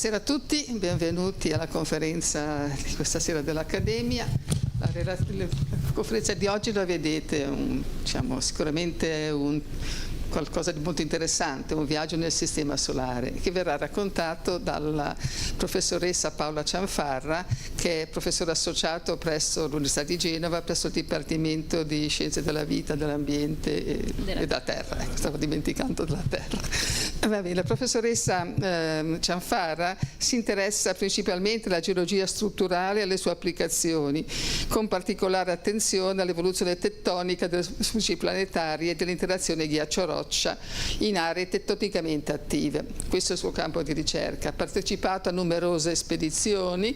Buonasera a tutti, benvenuti alla conferenza di questa sera dell'Accademia. La conferenza di oggi la vedete, sicuramente qualcosa di molto interessante, un viaggio nel sistema solare, che verrà raccontato dalla professoressa Paola Cianfarra, che è professore associato presso l'Università di Genova, presso il Dipartimento di Scienze della Vita, dell'Ambiente e della Terra. Ecco, stavo dimenticando della Terra. Va bene, la professoressa Cianfarra si interessa principalmente alla geologia strutturale e alle sue applicazioni, con particolare attenzione all'evoluzione tettonica delle superfici planetarie e dell'interazione ghiaccio-roccia in aree tettonicamente attive. Questo è il suo campo di ricerca. Ha partecipato a numerose spedizioni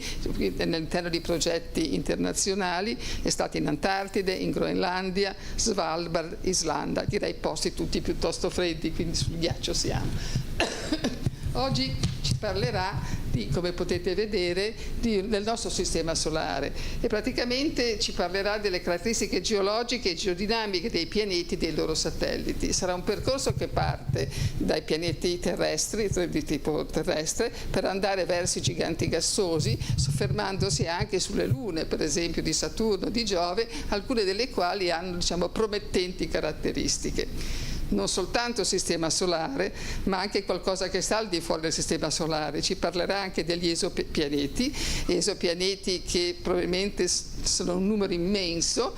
all'interno di progetti internazionali, è stata in Antartide, in Groenlandia, Svalbard, Islanda, direi posti tutti piuttosto freddi, quindi sul ghiaccio siamo. Oggi ci parlerà di, come potete vedere, del nostro sistema solare e praticamente ci parlerà delle caratteristiche geologiche e geodinamiche dei pianeti e dei loro satelliti. Sarà un percorso che parte dai pianeti terrestri, di tipo terrestre, per andare verso i giganti gassosi, soffermandosi anche sulle lune, per esempio di Saturno, di Giove, alcune delle quali hanno, promettenti caratteristiche. Non soltanto il sistema solare, ma anche qualcosa che sta al di fuori del sistema solare. Ci parlerà anche degli esopianeti che probabilmente sono un numero immenso,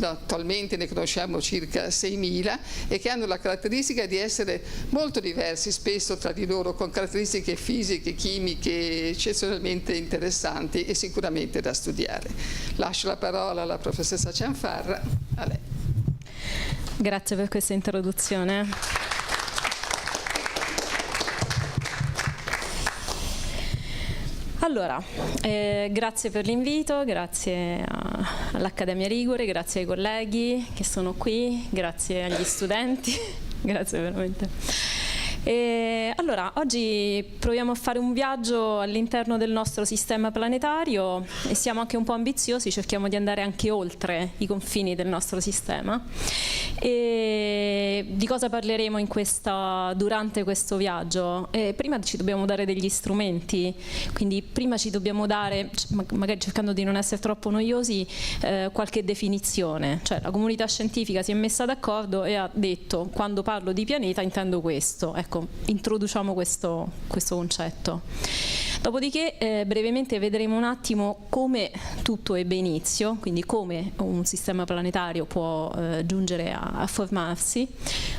attualmente ne conosciamo circa 6.000, e che hanno la caratteristica di essere molto diversi spesso tra di loro, con caratteristiche fisiche, chimiche eccezionalmente interessanti e sicuramente da studiare. Lascio la parola alla professoressa Cianfarra, a lei. Grazie per questa introduzione. Allora, grazie per l'invito, grazie all'Accademia Ligure, grazie ai colleghi che sono qui, grazie agli studenti, grazie veramente. Allora, oggi proviamo a fare un viaggio all'interno del nostro sistema planetario e siamo anche un po' ambiziosi, cerchiamo di andare anche oltre i confini del nostro sistema. E di cosa parleremo durante questo viaggio? Prima ci dobbiamo dare degli strumenti, quindi prima ci dobbiamo dare, magari cercando di non essere troppo noiosi, qualche definizione. Cioè la comunità scientifica si è messa d'accordo e ha detto: quando parlo di pianeta intendo questo. Ecco, introduciamo questo concetto. Dopodiché brevemente vedremo un attimo come tutto ebbe inizio, quindi come un sistema planetario può giungere a formarsi.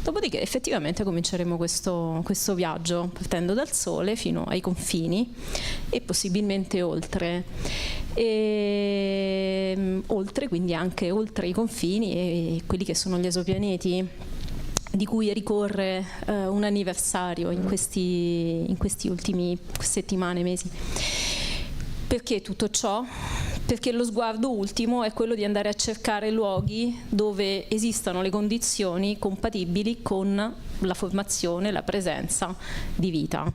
Dopodiché effettivamente cominceremo questo viaggio partendo dal Sole fino ai confini e possibilmente oltre. Oltre, quindi anche oltre i confini e quelli che sono gli esopianeti, di cui ricorre un anniversario in questi ultimi settimane, mesi. Perché tutto ciò? Perché lo sguardo ultimo è quello di andare a cercare luoghi dove esistano le condizioni compatibili con la formazione, la presenza di vita.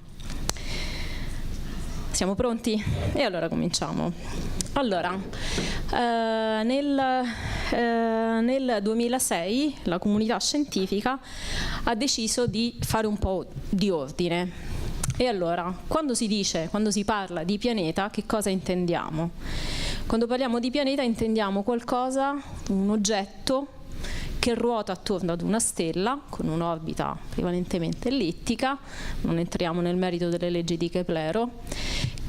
Siamo pronti? E allora cominciamo. Allora, nel 2006 la comunità scientifica ha deciso di fare un po' di ordine. E allora, quando si parla di pianeta, che cosa intendiamo? Quando parliamo di pianeta intendiamo un oggetto che ruota attorno ad una stella con un'orbita prevalentemente ellittica, non entriamo nel merito delle leggi di Keplero,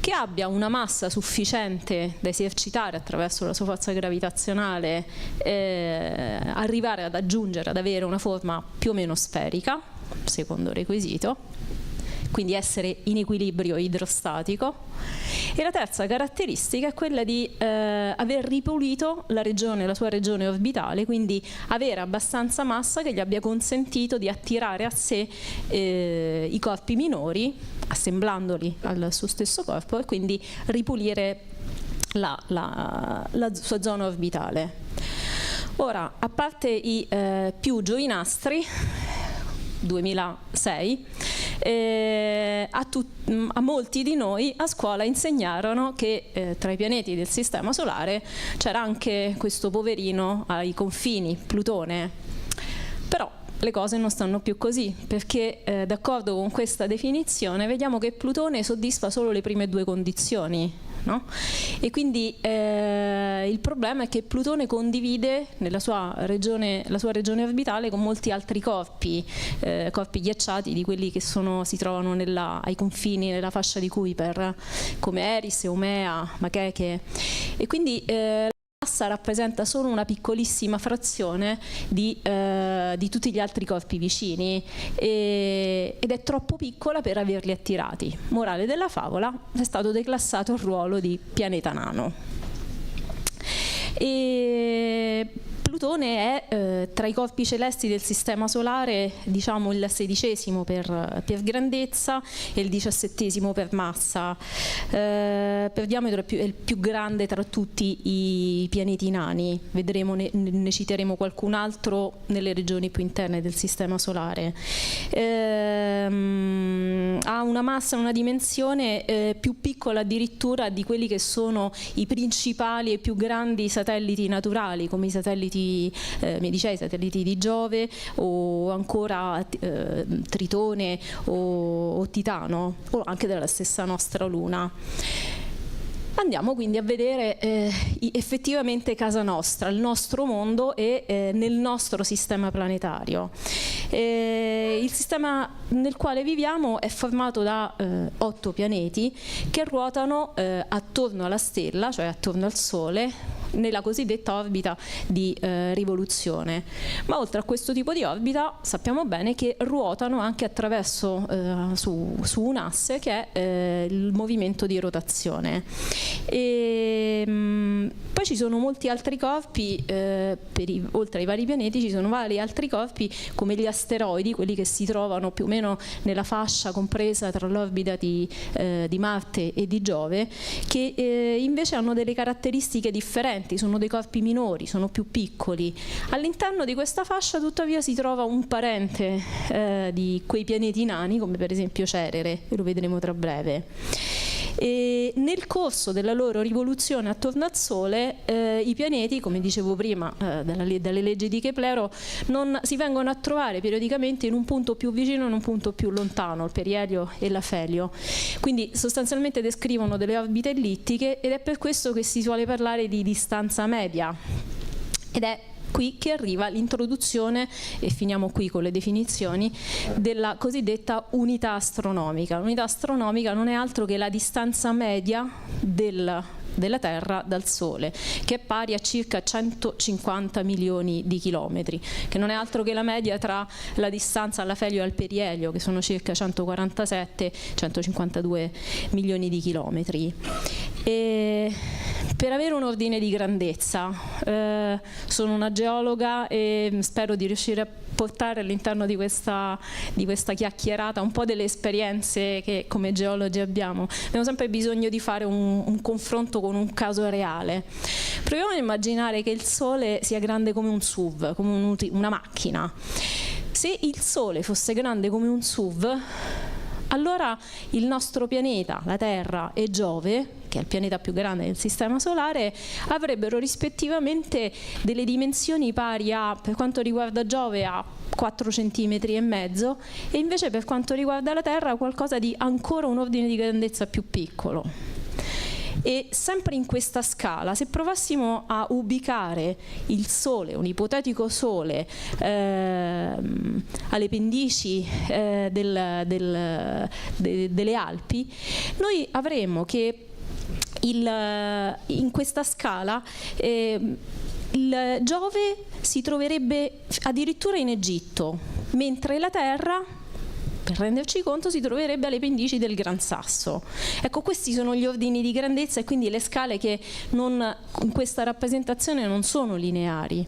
che abbia una massa sufficiente da esercitare attraverso la sua forza gravitazionale, arrivare ad avere una forma più o meno sferica, secondo requisito, quindi essere in equilibrio idrostatico. E la terza caratteristica è quella di aver ripulito la sua regione orbitale, quindi avere abbastanza massa che gli abbia consentito di attirare a sé i corpi minori, assemblandoli al suo stesso corpo, e quindi ripulire la sua zona orbitale. Ora, a parte i più giovinastri, 2006, a molti di noi a scuola insegnarono che tra i pianeti del sistema solare c'era anche questo poverino ai confini, Plutone. Però le cose non stanno più così, perché d'accordo con questa definizione vediamo che Plutone soddisfa solo le prime due condizioni, no? E quindi il problema è che Plutone condivide la sua regione orbitale con molti altri corpi ghiacciati di quelli che si trovano ai confini, nella fascia di Kuiper, come Eris, Eumea, Makeke, e quindi la massa rappresenta solo una piccolissima frazione di tutti gli altri corpi vicini ed è troppo piccola per averli attirati. Morale della favola, è stato declassato al ruolo di pianeta nano. E Plutone è tra i corpi celesti del Sistema Solare, diciamo il 16° per grandezza e il 17° per massa. Per diametro è il più grande tra tutti i pianeti nani. Vedremo, ne citeremo qualcun altro nelle regioni più interne del Sistema Solare. Ha una massa, una dimensione più piccola addirittura di quelli che sono i principali e più grandi satelliti naturali, come i satelliti Medicei, satelliti di Giove, o ancora Tritone o Titano, o anche della stessa nostra Luna. Andiamo quindi a vedere effettivamente casa nostra, il nostro mondo e nel nostro sistema planetario. Il sistema nel quale viviamo è formato da 8 pianeti che ruotano attorno alla stella, cioè attorno al Sole, nella cosiddetta orbita di rivoluzione. Ma oltre a questo tipo di orbita sappiamo bene che ruotano anche attraverso su un asse che è il movimento di rotazione. Poi ci sono molti altri corpi, oltre ai vari pianeti ci sono vari altri corpi come gli asteroidi, quelli che si trovano più o meno nella fascia compresa tra l'orbita di Marte e di Giove, che invece hanno delle caratteristiche differenti, sono dei corpi minori, sono più piccoli. All'interno di questa fascia tuttavia si trova un parente di quei pianeti nani, come per esempio Cerere, e lo vedremo tra breve. E nel corso della loro rivoluzione attorno al Sole i pianeti, come dicevo prima dalle leggi di Keplero, si vengono a trovare periodicamente in un punto più vicino e in un punto più lontano, il perielio e l'afelio. Quindi sostanzialmente descrivono delle orbite ellittiche ed è per questo che si suole parlare di distanza media. Ed è qui che arriva l'introduzione, e finiamo qui con le definizioni, della cosiddetta unità astronomica. L'unità astronomica non è altro che la distanza media della Terra dal Sole, che è pari a circa 150 milioni di chilometri, che non è altro che la media tra la distanza all'afelio e al perielio, che sono circa 147-152 milioni di chilometri. E per avere un ordine di grandezza, sono una geologa e spero di riuscire a portare all'interno di questa chiacchierata un po' delle esperienze che come geologi abbiamo. Abbiamo sempre bisogno di fare un confronto con un caso reale. Proviamo a immaginare che il Sole sia grande come un SUV, come una macchina. Se il Sole fosse grande come un SUV, allora il nostro pianeta, la Terra, e Giove, che è il pianeta più grande del Sistema Solare, avrebbero rispettivamente delle dimensioni pari a, per quanto riguarda Giove, a 4 centimetri e mezzo, e invece per quanto riguarda la Terra qualcosa di ancora un ordine di grandezza più piccolo. E sempre in questa scala, se provassimo a ubicare il Sole, un ipotetico Sole, alle pendici delle Alpi, noi avremo che in questa scala il Giove si troverebbe addirittura in Egitto, mentre la Terra, per renderci conto, si troverebbe alle pendici del Gran Sasso. Ecco, questi sono gli ordini di grandezza e quindi le scale che in questa rappresentazione non sono lineari.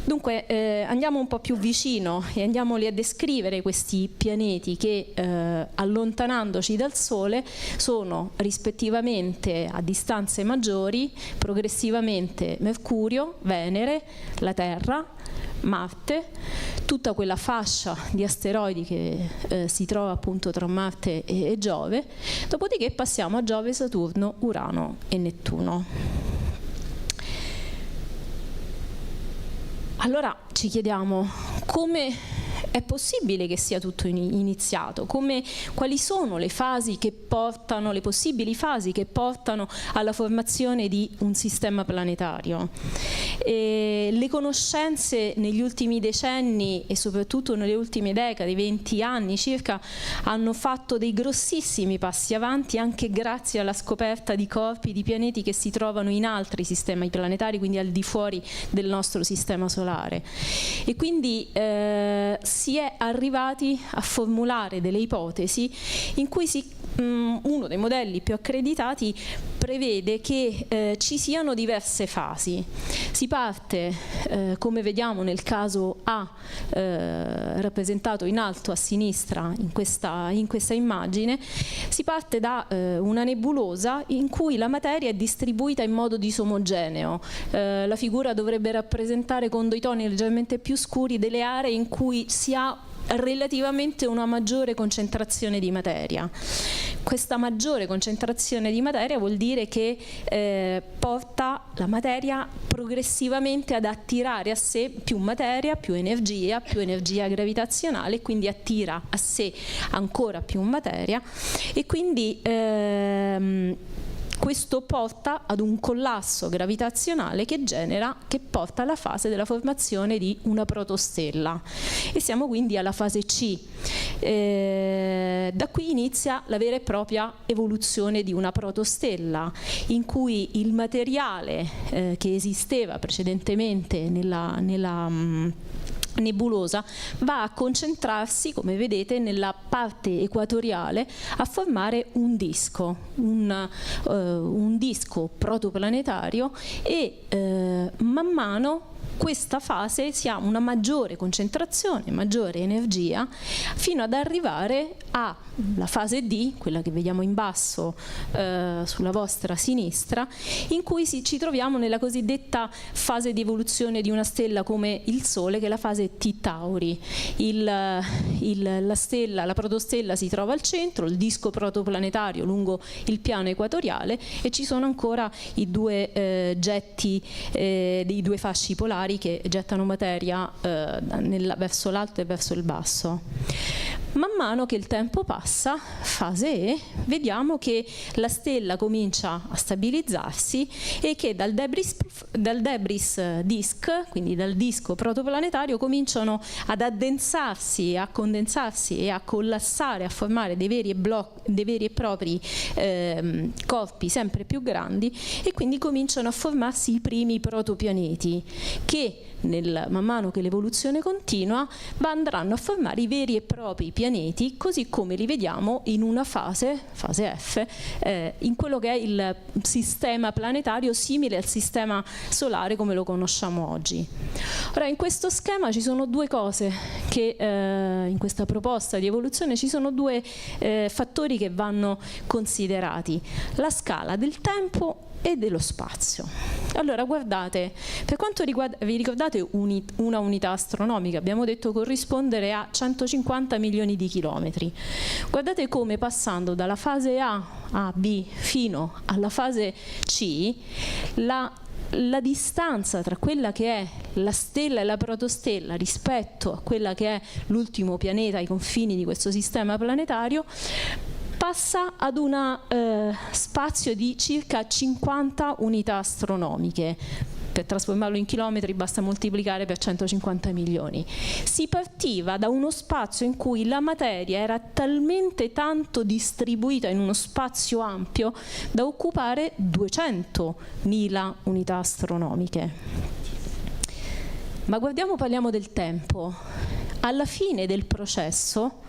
Dunque andiamo un po' più vicino e andiamoli a descrivere questi pianeti che allontanandoci dal Sole sono rispettivamente a distanze maggiori, progressivamente Mercurio, Venere, la Terra, Marte, tutta quella fascia di asteroidi che si trova appunto tra Marte e Giove, dopodiché passiamo a Giove, Saturno, Urano e Nettuno. Allora ci chiediamo come è possibile che sia tutto iniziato? Quali sono le fasi che portano, le possibili fasi che portano alla formazione di un sistema planetario? Le conoscenze negli ultimi decenni e soprattutto nelle ultime decadi, 20 anni circa, hanno fatto dei grossissimi passi avanti anche grazie alla scoperta di corpi di pianeti che si trovano in altri sistemi planetari, quindi al di fuori del nostro sistema solare. E quindi si è arrivati a formulare delle ipotesi in cui uno dei modelli più accreditati prevede che ci siano diverse fasi. Si parte, come vediamo nel caso A, rappresentato in alto a sinistra in questa immagine, si parte da una nebulosa in cui la materia è distribuita in modo disomogeneo. La figura dovrebbe rappresentare con dei toni leggermente più scuri delle aree in cui si ha relativamente una maggiore concentrazione di materia. Questa maggiore concentrazione di materia vuol dire che porta la materia progressivamente ad attirare a sé più materia, più energia gravitazionale, e quindi attira a sé ancora più materia, e quindi questo porta ad un collasso gravitazionale che porta alla fase della formazione di una protostella, e siamo quindi alla fase C. Da qui inizia la vera e propria evoluzione di una protostella, in cui il materiale che esisteva precedentemente nella nebulosa va a concentrarsi, come vedete, nella parte equatoriale, a formare un disco protoplanetario, e man mano questa fase si ha una maggiore concentrazione, maggiore energia, fino ad arrivare alla fase D, quella che vediamo in basso sulla vostra sinistra, in cui ci troviamo nella cosiddetta fase di evoluzione di una stella come il Sole, che è la fase T Tauri. La protostella si trova al centro, il disco protoplanetario lungo il piano equatoriale, e ci sono ancora i due getti, dei due fasci polari che gettano materia verso l'alto e verso il basso. Man mano che il tempo passa, fase E, vediamo che la stella comincia a stabilizzarsi e che dal debris disk, quindi dal disco protoplanetario, cominciano ad addensarsi, a condensarsi e a collassare, a formare dei veri e propri corpi sempre più grandi, e quindi cominciano a formarsi i primi protopianeti che man mano che l'evoluzione continua andranno a formare i veri e propri pianeti, così come li vediamo in una fase F, in quello che è il sistema planetario simile al sistema solare come lo conosciamo oggi. Ora, in questo schema ci sono due cose che in questa proposta di evoluzione ci sono due fattori che vanno considerati: la scala del tempo e dello spazio. Allora, guardate, per quanto riguarda, vi ricordate una unità astronomica? Abbiamo detto corrispondere a 150 milioni di chilometri. Guardate come, passando dalla fase A, B, fino alla fase C, la distanza tra quella che è la stella e la protostella rispetto a quella che è l'ultimo pianeta ai confini di questo sistema planetario passa ad un spazio di circa 50 unità astronomiche. Per trasformarlo in chilometri basta moltiplicare per 150 milioni. Si partiva da uno spazio in cui la materia era talmente tanto distribuita in uno spazio ampio da occupare 200.000 unità astronomiche. Ma parliamo del tempo. Alla fine del processo,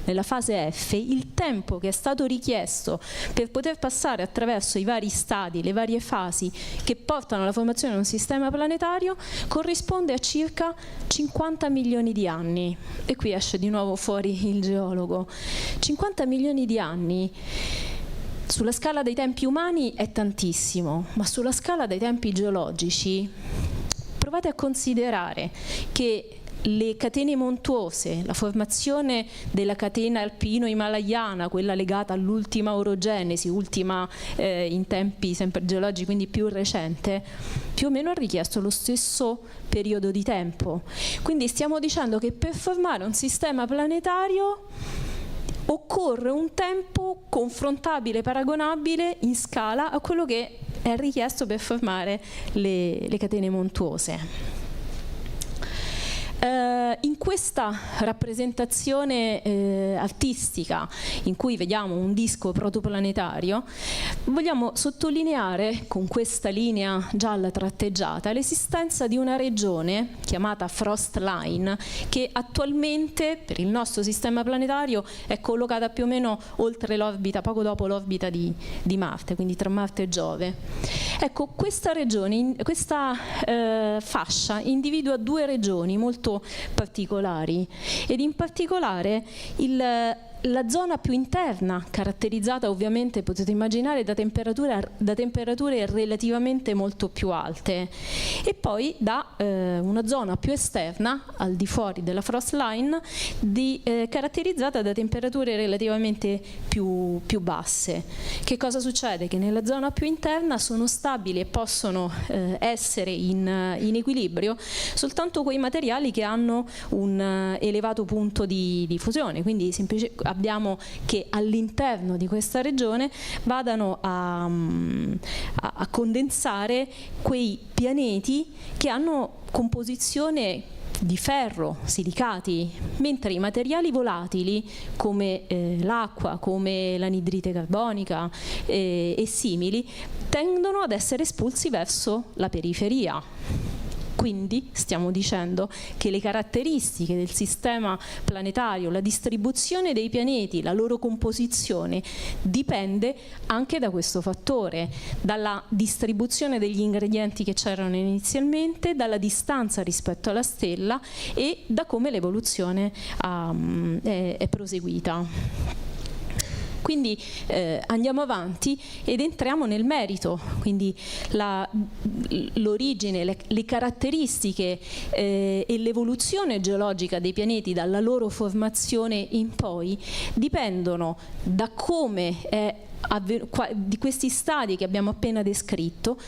nella fase F, il tempo che è stato richiesto per poter passare attraverso i vari stadi, le varie fasi che portano alla formazione di un sistema planetario, corrisponde a circa 50 milioni di anni. E qui esce di nuovo fuori il geologo. 50 milioni di anni sulla scala dei tempi umani è tantissimo, ma sulla scala dei tempi geologici provate a considerare che le catene montuose, la formazione della catena alpino-himalayana, quella legata all'ultima orogenesi, ultima in tempi sempre geologici, quindi più recente, più o meno ha richiesto lo stesso periodo di tempo. Quindi stiamo dicendo che per formare un sistema planetario occorre un tempo confrontabile, paragonabile in scala a quello che è richiesto per formare le catene montuose. In questa rappresentazione artistica in cui vediamo un disco protoplanetario, vogliamo sottolineare con questa linea gialla tratteggiata l'esistenza di una regione chiamata Frost Line, che attualmente per il nostro sistema planetario è collocata più o meno oltre l'orbita, poco dopo l'orbita di Marte, quindi tra Marte e Giove. Ecco, questa regione, questa fascia individua due regioni molto particolari, ed in particolare la zona più interna, caratterizzata ovviamente, potete immaginare, da temperature relativamente molto più alte, e poi da una zona più esterna, al di fuori della frost line, caratterizzata da temperature relativamente più basse. Che cosa succede? Che nella zona più interna sono stabili e possono essere in equilibrio soltanto quei materiali che hanno un elevato punto di fusione, quindi semplicemente abbiamo che all'interno di questa regione vadano a condensare quei pianeti che hanno composizione di ferro, silicati, mentre i materiali volatili come l'acqua, come l'anidride carbonica e simili tendono ad essere espulsi verso la periferia. Quindi stiamo dicendo che le caratteristiche del sistema planetario, la distribuzione dei pianeti, la loro composizione dipende anche da questo fattore, dalla distribuzione degli ingredienti che c'erano inizialmente, dalla distanza rispetto alla stella e da come l'evoluzione è proseguita. Quindi andiamo avanti ed entriamo nel merito, quindi l'origine, le caratteristiche e l'evoluzione geologica dei pianeti dalla loro formazione in poi dipendono da come è di questi stadi che abbiamo appena descritto,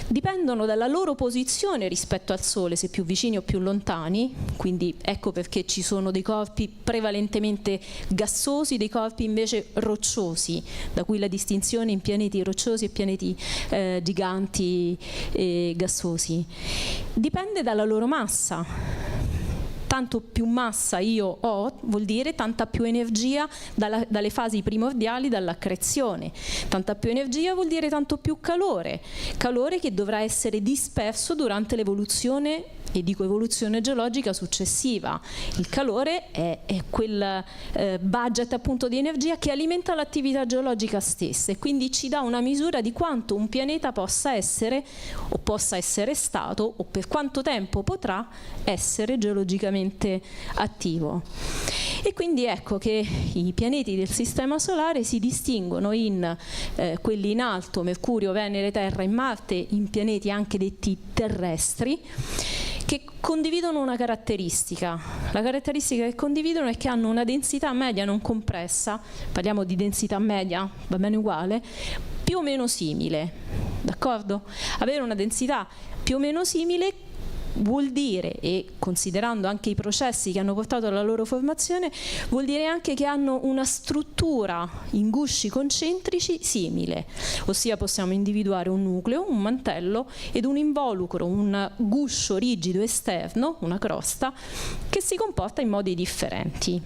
dipendono dalla loro posizione rispetto al Sole, se più vicini o più lontani, quindi ecco perché ci sono dei corpi prevalentemente gassosi, dei corpi invece rocciosi, da cui la distinzione in pianeti rocciosi e pianeti giganti e gassosi. Dipende dalla loro massa. Tanto più massa io ho, vuol dire tanta più energia dalle fasi primordiali, dall'accrezione. Tanta più energia vuol dire tanto più calore che dovrà essere disperso durante l'evoluzione, e dico evoluzione geologica successiva. Il calore è quel budget appunto di energia che alimenta l'attività geologica stessa, e quindi ci dà una misura di quanto un pianeta possa essere o possa essere stato, o per quanto tempo potrà essere geologicamente attivo. E quindi ecco che i pianeti del Sistema Solare si distinguono in quelli in alto, Mercurio, Venere, Terra e Marte, in pianeti anche detti terrestri, che condividono una caratteristica. La caratteristica che condividono è che hanno una densità media non compressa, parliamo di densità media, va bene uguale, più o meno simile, d'accordo? Avere una densità più o meno simile vuol dire, e considerando anche i processi che hanno portato alla loro formazione, vuol dire anche che hanno una struttura in gusci concentrici simile, ossia possiamo individuare un nucleo, un mantello ed un involucro, un guscio rigido esterno, una crosta, che si comporta in modi differenti.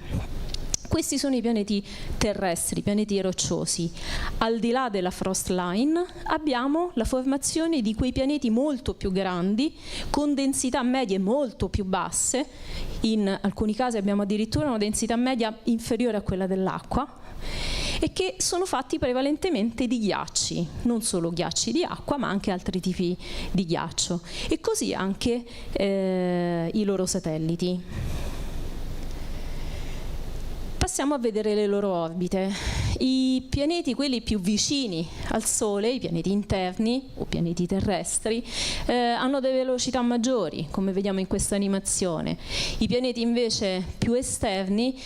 Questi sono i pianeti terrestri, pianeti rocciosi. Al di là della frost line abbiamo la formazione di quei pianeti molto più grandi, con densità medie molto più basse. In alcuni casi abbiamo addirittura una densità media inferiore a quella dell'acqua, e che sono fatti prevalentemente di ghiacci, non solo ghiacci di acqua ma anche altri tipi di ghiaccio, e così anche i loro satelliti. Passiamo a vedere le loro orbite. I pianeti, quelli più vicini al Sole, i pianeti interni o pianeti terrestri, hanno delle velocità maggiori, come vediamo in questa animazione. I pianeti invece più esterni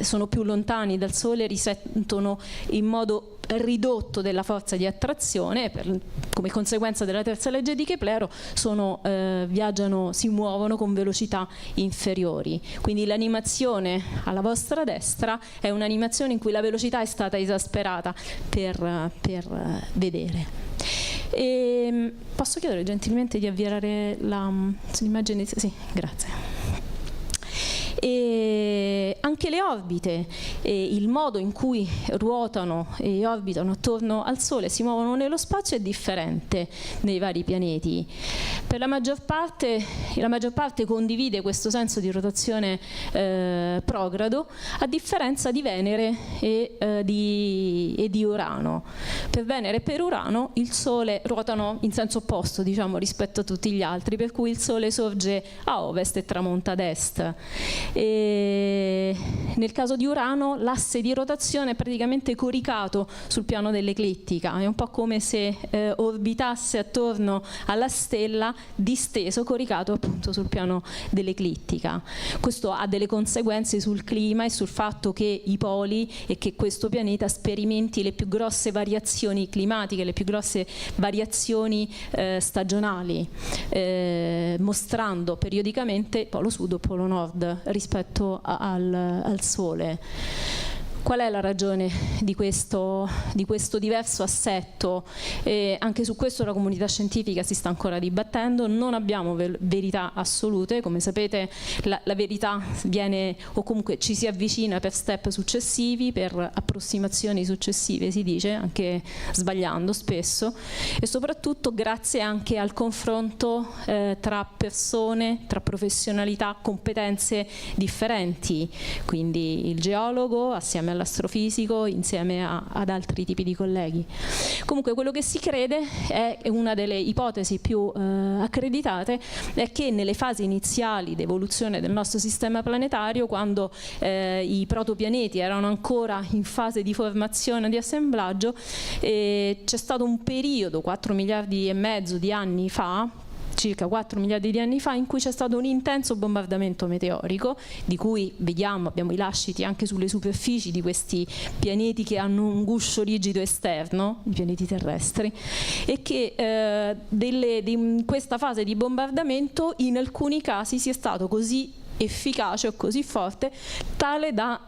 sono più lontani dal Sole, risentono in modo ridotto della forza di attrazione come conseguenza della terza legge di Keplero viaggiano, si muovono con velocità inferiori. Quindi l'animazione alla vostra destra è un'animazione in cui la velocità è stata esasperata per vedere. Posso chiedere gentilmente di avviare l'immagine? Sì, grazie. E anche le orbite e il modo in cui ruotano e orbitano attorno al Sole, si muovono nello spazio, è differente nei vari pianeti. Per la maggior parte condivide questo senso di rotazione progrado, a differenza di Venere e di Urano. Per Venere e per Urano il Sole ruotano in senso opposto, diciamo, rispetto a tutti gli altri, per cui il Sole sorge a ovest e tramonta ad est. E nel caso di Urano l'asse di rotazione è praticamente coricato sul piano dell'eclittica, è un po' come se orbitasse attorno alla stella disteso, coricato appunto sul piano dell'eclittica. Questo ha delle conseguenze sul clima e sul fatto che i poli e che questo pianeta sperimenti le più grosse variazioni climatiche, le più grosse variazioni stagionali, mostrando periodicamente polo sud o polo nord rispetto al Sole. Qual è la ragione di questo diverso assetto? Anche su questo la comunità scientifica si sta ancora dibattendo, non abbiamo verità assolute, come sapete la verità viene, o comunque ci si avvicina per step successivi, per approssimazioni successive, si dice, anche sbagliando spesso, e soprattutto grazie anche al confronto tra persone, tra professionalità, competenze differenti, quindi il geologo assieme all'astrofisico insieme ad altri tipi di colleghi. Comunque quello che si crede è una delle ipotesi più accreditate, è che nelle fasi iniziali di evoluzione del nostro sistema planetario, quando i protopianeti erano ancora in fase di formazione, di assemblaggio, c'è stato un periodo, 4 miliardi e mezzo di anni fa, circa 4 miliardi di anni fa, in cui c'è stato un intenso bombardamento meteorico, di cui abbiamo i lasciti anche sulle superfici di questi pianeti che hanno un guscio rigido esterno, i pianeti terrestri, e che in questa fase di bombardamento in alcuni casi sia stato così efficace o così forte tale da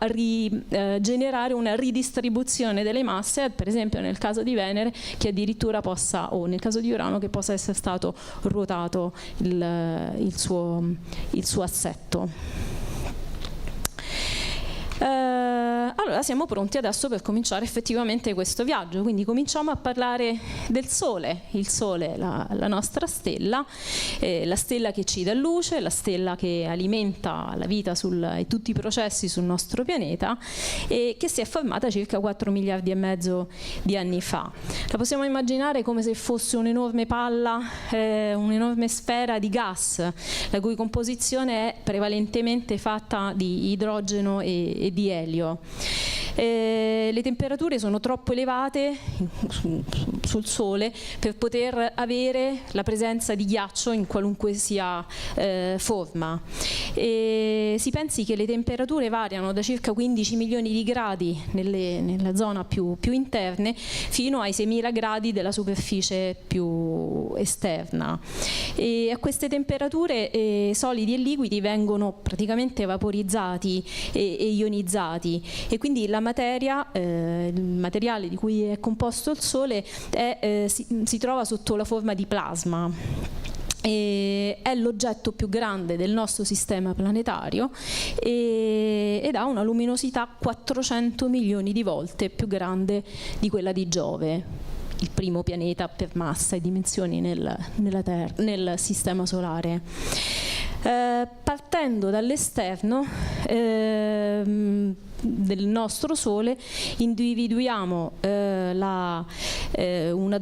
generare una ridistribuzione delle masse, per esempio nel caso di Venere, che addirittura possa, o nel caso di Urano, che possa essere stato ruotato il suo assetto. Allora siamo pronti adesso per cominciare effettivamente questo viaggio, quindi cominciamo a parlare del Sole. Il Sole è la nostra stella, la stella che ci dà luce, la stella che alimenta la vita e tutti i processi sul nostro pianeta, e che si è formata circa 4 miliardi e mezzo di anni fa. La possiamo immaginare come se fosse un'enorme palla, un'enorme sfera di gas, la cui composizione è prevalentemente fatta di idrogeno e di elio. Le temperature sono troppo elevate sul Sole per poter avere la presenza di ghiaccio in qualunque sia forma. Si pensi che le temperature variano da circa 15 milioni di gradi nella zona più interne fino ai 6.000 gradi della superficie più esterna. E a queste temperature solidi e liquidi vengono praticamente vaporizzati e ionizzati, e quindi la materia, il materiale di cui è composto il Sole si trova sotto la forma di plasma. È l'oggetto più grande del nostro sistema planetario ed ha una luminosità 400 milioni di volte più grande di quella di Giove, il primo pianeta per massa e dimensioni nel sistema solare. Partendo dall'esterno del nostro Sole individuiamo una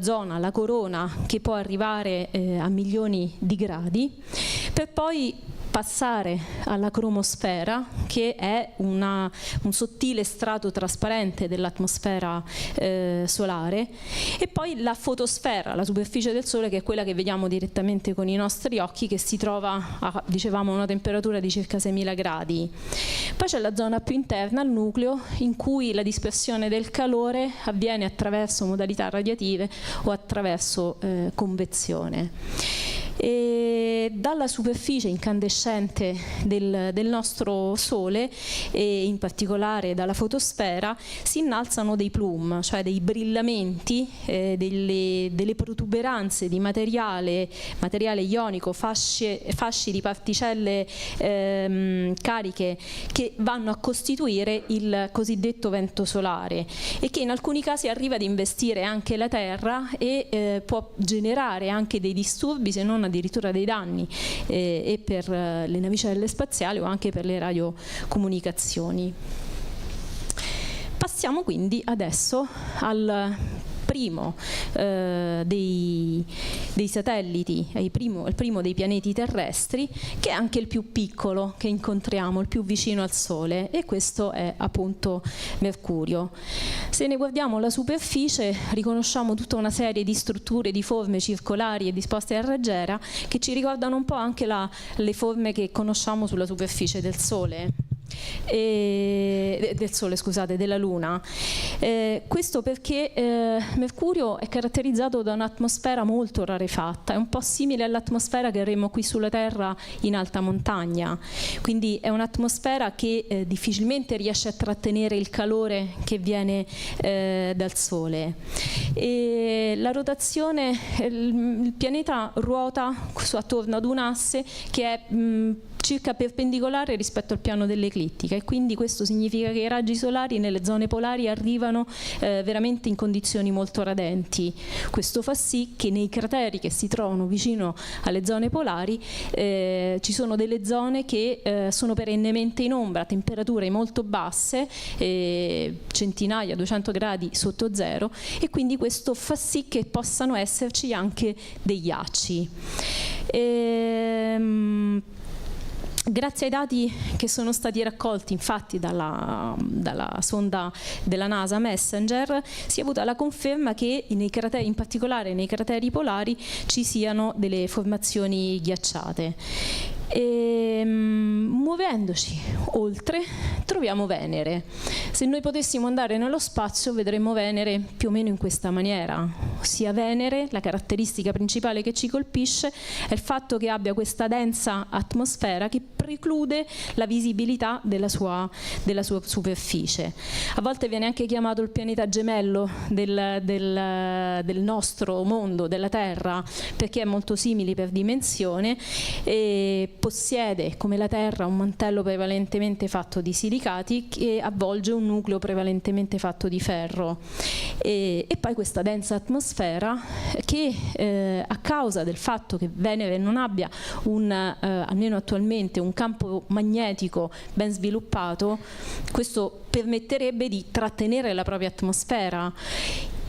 zona, la corona, che può arrivare a milioni di gradi, per poi passare alla cromosfera, che è un sottile strato trasparente dell'atmosfera solare, e poi la fotosfera, la superficie del Sole, che è quella che vediamo direttamente con i nostri occhi, che si trova a, dicevamo, una temperatura di circa 6.000 gradi. Poi c'è la zona più interna al nucleo, in cui la dispersione del calore avviene attraverso modalità radiative o attraverso convezione. E dalla superficie incandescente del nostro Sole, e in particolare dalla fotosfera, si innalzano dei plume, cioè dei brillamenti, delle protuberanze di materiale ionico, fasci di particelle cariche, che vanno a costituire il cosiddetto vento solare, e che in alcuni casi arriva ad investire anche la Terra e può generare anche dei disturbi, se non addirittura dei danni, e per le navicelle spaziali o anche per le radiocomunicazioni. Passiamo quindi adesso al primo dei satelliti, il primo dei pianeti terrestri, che è anche il più piccolo che incontriamo, il più vicino al Sole, e questo è appunto Mercurio. Se ne guardiamo la superficie, riconosciamo tutta una serie di strutture, di forme circolari e disposte a raggiera, che ci ricordano un po' anche le forme che conosciamo sulla superficie del Sole. Della Luna. Questo perché Mercurio è caratterizzato da un'atmosfera molto rarefatta, è un po' simile all'atmosfera che avremo qui sulla Terra in alta montagna, quindi è un'atmosfera che difficilmente riesce a trattenere il calore che viene dal Sole. E la rotazione, il pianeta ruota attorno ad un asse che è circa perpendicolare rispetto al piano dell'eclittica, e quindi questo significa che i raggi solari nelle zone polari arrivano veramente in condizioni molto radenti. Questo fa sì che nei crateri che si trovano vicino alle zone polari ci sono delle zone che sono perennemente in ombra, a temperature molto basse, centinaia, 200 gradi sotto zero, e quindi questo fa sì che possano esserci anche dei ghiacci. Grazie ai dati che sono stati raccolti infatti dalla sonda della NASA Messenger, si è avuta la conferma che nei crateri, in particolare nei crateri polari, ci siano delle formazioni ghiacciate. Muovendoci oltre troviamo Venere. Se noi potessimo andare nello spazio vedremmo Venere più o meno in questa maniera, ossia Venere, la caratteristica principale che ci colpisce è il fatto che abbia questa densa atmosfera che preclude la visibilità della sua superficie. A volte viene anche chiamato il pianeta gemello del nostro mondo, della Terra, perché è molto simile per dimensione e possiede, come la Terra, un mantello prevalentemente fatto di silicati che avvolge un nucleo prevalentemente fatto di ferro, e poi questa densa atmosfera che a causa del fatto che Venere non abbia almeno attualmente un campo magnetico ben sviluppato, questo permetterebbe di trattenere la propria atmosfera.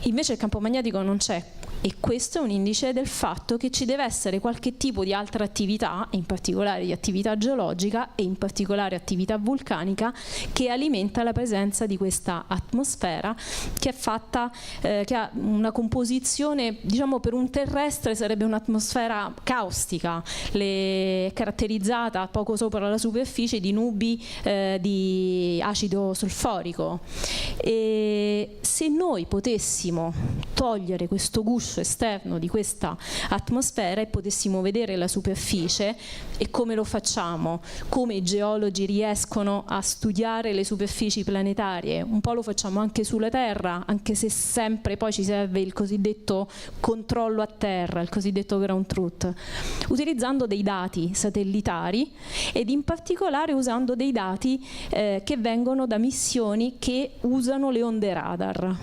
Invece il campo magnetico non c'è, e questo è un indice del fatto che ci deve essere qualche tipo di altra attività, in particolare di attività geologica e in particolare attività vulcanica, che alimenta la presenza di questa atmosfera che è fatta, che ha una composizione, diciamo, per un terrestre sarebbe un'atmosfera caustica, caratterizzata poco sopra la superficie di nubi di acido solforico. E se noi potessimo togliere questo guscio esterno di questa atmosfera e potessimo vedere la superficie, e come lo facciamo? Come i geologi riescono a studiare le superfici planetarie? Un po' lo facciamo anche sulla Terra, anche se sempre poi ci serve il cosiddetto controllo a terra, il cosiddetto ground truth, utilizzando dei dati satellitari ed in particolare usando dei dati che vengono da missioni che usano le onde radar.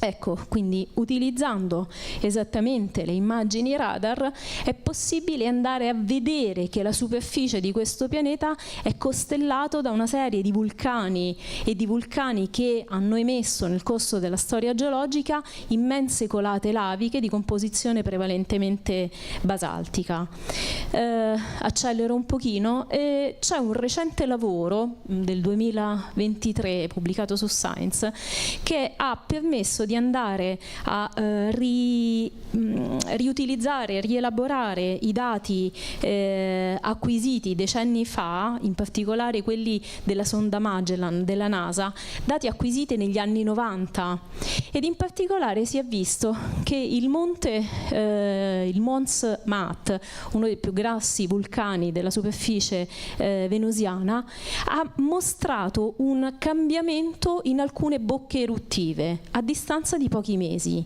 Ecco, quindi utilizzando esattamente le immagini radar è possibile andare a vedere che la superficie di questo pianeta è costellato da una serie di vulcani e di vulcani che hanno emesso nel corso della storia geologica immense colate laviche di composizione prevalentemente basaltica. Accelero un pochino, c'è un recente lavoro del 2023 pubblicato su Science che ha permesso di andare a riutilizzare, rielaborare i dati acquisiti decenni fa, in particolare quelli della sonda Magellan della NASA, dati acquisiti negli anni 90, ed in particolare si è visto che il Mons Maat, uno dei più grossi vulcani della superficie venusiana, ha mostrato un cambiamento in alcune bocche eruttive a distanza di pochi mesi.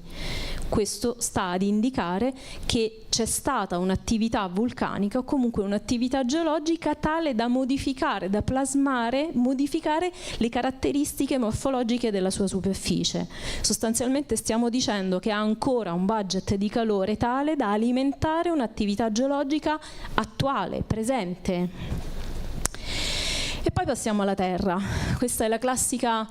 Questo sta ad indicare che c'è stata un'attività vulcanica o comunque un'attività geologica tale da modificare, da plasmare, modificare le caratteristiche morfologiche della sua superficie. Sostanzialmente stiamo dicendo che ha ancora un budget di calore tale da alimentare un'attività geologica attuale, presente. E poi passiamo alla Terra. Questa è la classica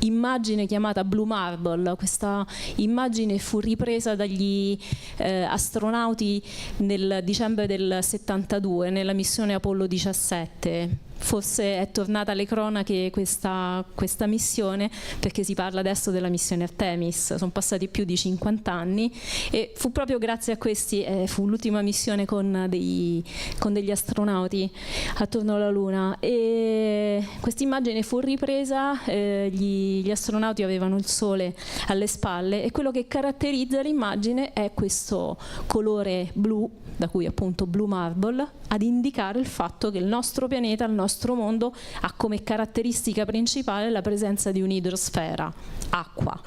immagine chiamata Blue Marble. Questa immagine fu ripresa dagli astronauti nel dicembre del 72 nella missione Apollo 17. Forse è tornata alle cronache questa missione, perché si parla adesso della missione Artemis. Sono passati più di 50 anni e fu proprio grazie a questi, fu l'ultima missione con degli astronauti attorno alla Luna, e questa immagine fu ripresa, gli astronauti avevano il Sole alle spalle e quello che caratterizza l'immagine è questo colore blu, da cui appunto Blue Marble, ad indicare il fatto che il nostro pianeta, il nostro mondo, ha come caratteristica principale la presenza di un'idrosfera, acqua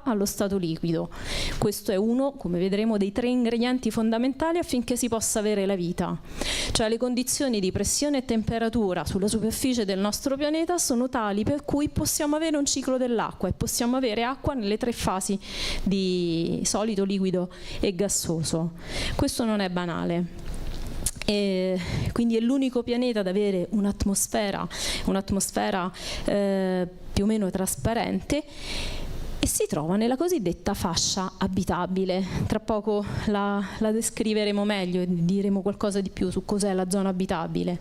allo stato liquido. Questo è uno, come vedremo, dei 3 ingredienti fondamentali affinché si possa avere la vita. Cioè le condizioni di pressione e temperatura sulla superficie del nostro pianeta sono tali per cui possiamo avere un ciclo dell'acqua e possiamo avere acqua nelle 3 fasi di solido, liquido e gassoso. Questo non è banale. E quindi è l'unico pianeta ad avere un'atmosfera più o meno trasparente, e si trova nella cosiddetta fascia abitabile. Tra poco la descriveremo meglio e diremo qualcosa di più su cos'è la zona abitabile.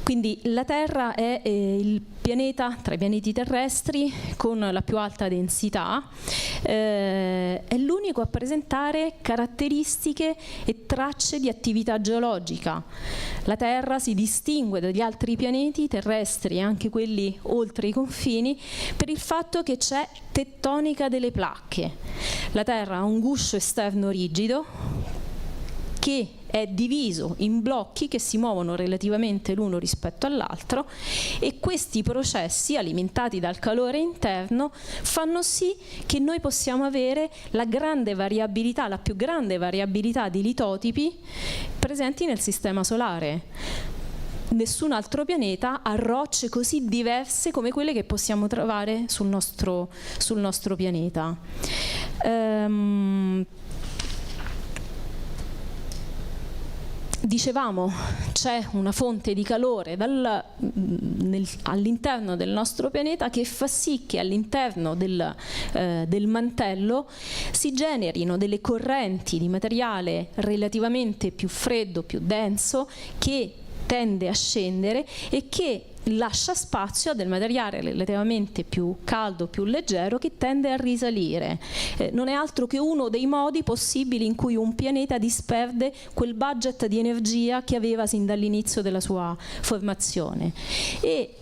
Quindi la Terra è il pianeta tra i pianeti terrestri con la più alta densità, è l'unico a presentare caratteristiche e tracce di attività geologica. La Terra si distingue dagli altri pianeti terrestri e anche quelli oltre i confini per il fatto che c'è tettonica delle placche. La Terra ha un guscio esterno rigido che è diviso in blocchi che si muovono relativamente l'uno rispetto all'altro, e questi processi, alimentati dal calore interno, fanno sì che noi possiamo avere la più grande variabilità di litotipi presenti nel Sistema Solare. Nessun altro pianeta ha rocce così diverse come quelle che possiamo trovare sul nostro pianeta. Dicevamo, c'è una fonte di calore all'interno del nostro pianeta che fa sì che all'interno del mantello si generino delle correnti di materiale relativamente più freddo, più denso, che tende a scendere e che lascia spazio a del materiale relativamente più caldo, più leggero, che tende a risalire. Non è altro che uno dei modi possibili in cui un pianeta disperde quel budget di energia che aveva sin dall'inizio della sua formazione. E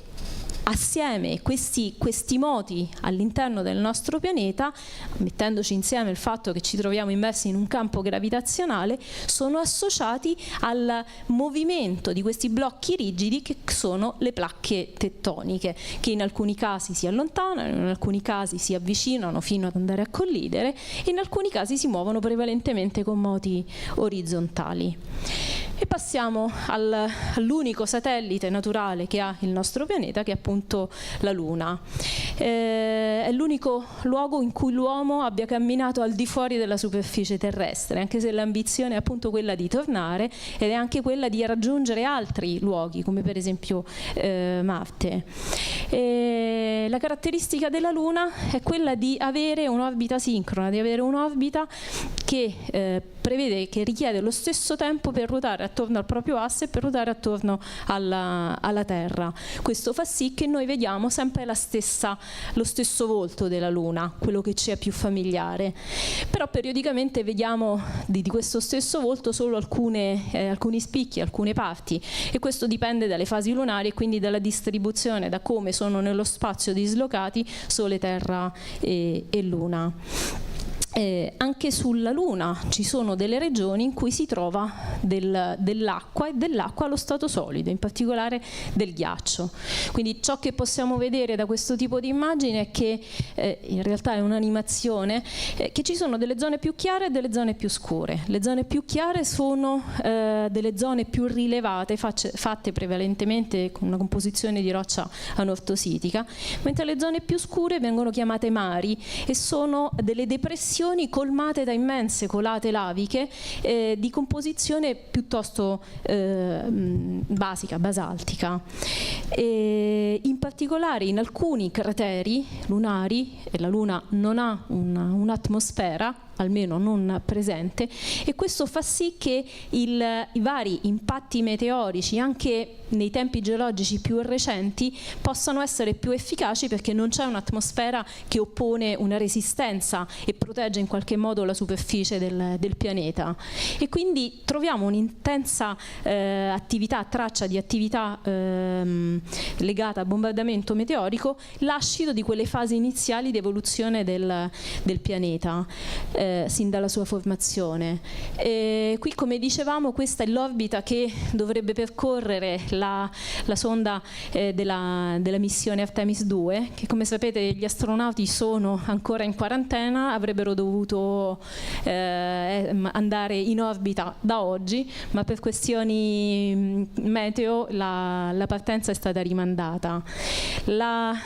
assieme questi moti all'interno del nostro pianeta, mettendoci insieme il fatto che ci troviamo immersi in un campo gravitazionale, sono associati al movimento di questi blocchi rigidi che sono le placche tettoniche, che in alcuni casi si allontanano, in alcuni casi si avvicinano fino ad andare a collidere, e in alcuni casi si muovono prevalentemente con moti orizzontali. E passiamo all'unico satellite naturale che ha il nostro pianeta, che è appunto la Luna. È l'unico luogo in cui l'uomo abbia camminato al di fuori della superficie terrestre, anche se l'ambizione è appunto quella di tornare ed è anche quella di raggiungere altri luoghi, come per esempio Marte. La caratteristica della Luna è quella di avere un'orbita sincrona, di avere un'orbita che prevede, che richiede lo stesso tempo per ruotare attorno al proprio asse e per ruotare attorno alla Terra. Questo fa sì che noi vediamo sempre lo stesso volto della Luna, quello che ci è più familiare. Però periodicamente vediamo di questo stesso volto solo alcuni spicchi, alcune parti, e questo dipende dalle fasi lunari e quindi dalla distribuzione, da come sono nello spazio dislocati Sole, Terra e Luna. Anche sulla Luna ci sono delle regioni in cui si trova dell'acqua e dell'acqua allo stato solido, in particolare del ghiaccio. Quindi ciò che possiamo vedere da questo tipo di immagine è che in realtà è un'animazione, che ci sono delle zone più chiare e delle zone più scure. Le zone più chiare sono delle zone più rilevate, fatte prevalentemente con una composizione di roccia anortositica, mentre le zone più scure vengono chiamate mari e sono delle depressioni colmate da immense colate laviche di composizione piuttosto basaltica. In particolare in alcuni crateri lunari, e la Luna non ha un'atmosfera, almeno non presente, e questo fa sì che i vari impatti meteorici, anche nei tempi geologici più recenti, possano essere più efficaci perché non c'è un'atmosfera che oppone una resistenza e protegge in qualche modo la superficie del pianeta. E quindi troviamo un'intensa traccia di attività legata al bombardamento meteorico, lascito di quelle fasi iniziali di evoluzione del pianeta. Sin dalla sua formazione. Qui, come dicevamo, questa è l'orbita che dovrebbe percorrere la sonda della missione Artemis 2, che come sapete gli astronauti sono ancora in quarantena, avrebbero dovuto andare in orbita da oggi, ma per questioni meteo la partenza è stata rimandata. La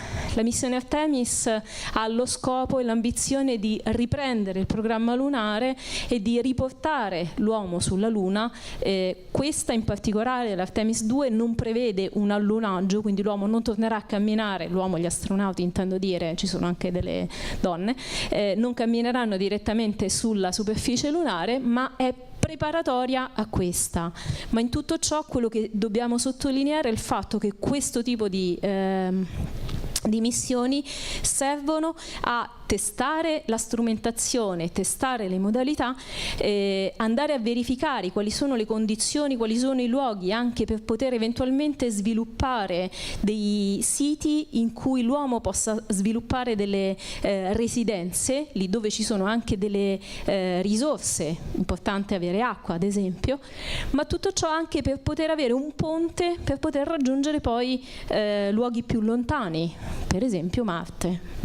missione Artemis ha lo scopo e l'ambizione di riprendere il programma lunare e di riportare l'uomo sulla Luna. Questa in particolare, l'Artemis 2, non prevede un allunaggio, quindi l'uomo non tornerà a camminare, l'uomo, gli astronauti intendo dire, ci sono anche delle donne, non cammineranno direttamente sulla superficie lunare, ma è preparatoria a questa. Ma in tutto ciò quello che dobbiamo sottolineare è il fatto che questo tipo di missioni servono a testare la strumentazione, testare le modalità, andare a verificare quali sono le condizioni, quali sono i luoghi, anche per poter eventualmente sviluppare dei siti in cui l'uomo possa sviluppare delle residenze, lì dove ci sono anche delle risorse, importante avere acqua ad esempio, ma tutto ciò anche per poter avere un ponte per poter raggiungere poi luoghi più lontani, per esempio Marte.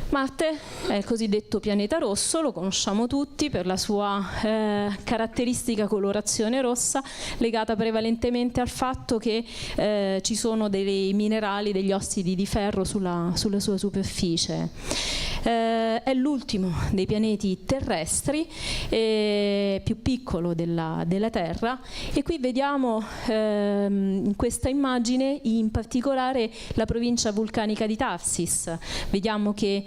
Marte è il cosiddetto pianeta rosso, lo conosciamo tutti per la sua caratteristica colorazione rossa, legata prevalentemente al fatto che ci sono dei minerali, degli ossidi di ferro sulla sua superficie. È l'ultimo dei pianeti terrestri, più piccolo della Terra, e qui vediamo in questa immagine in particolare la provincia vulcanica di Tharsis. Vediamo che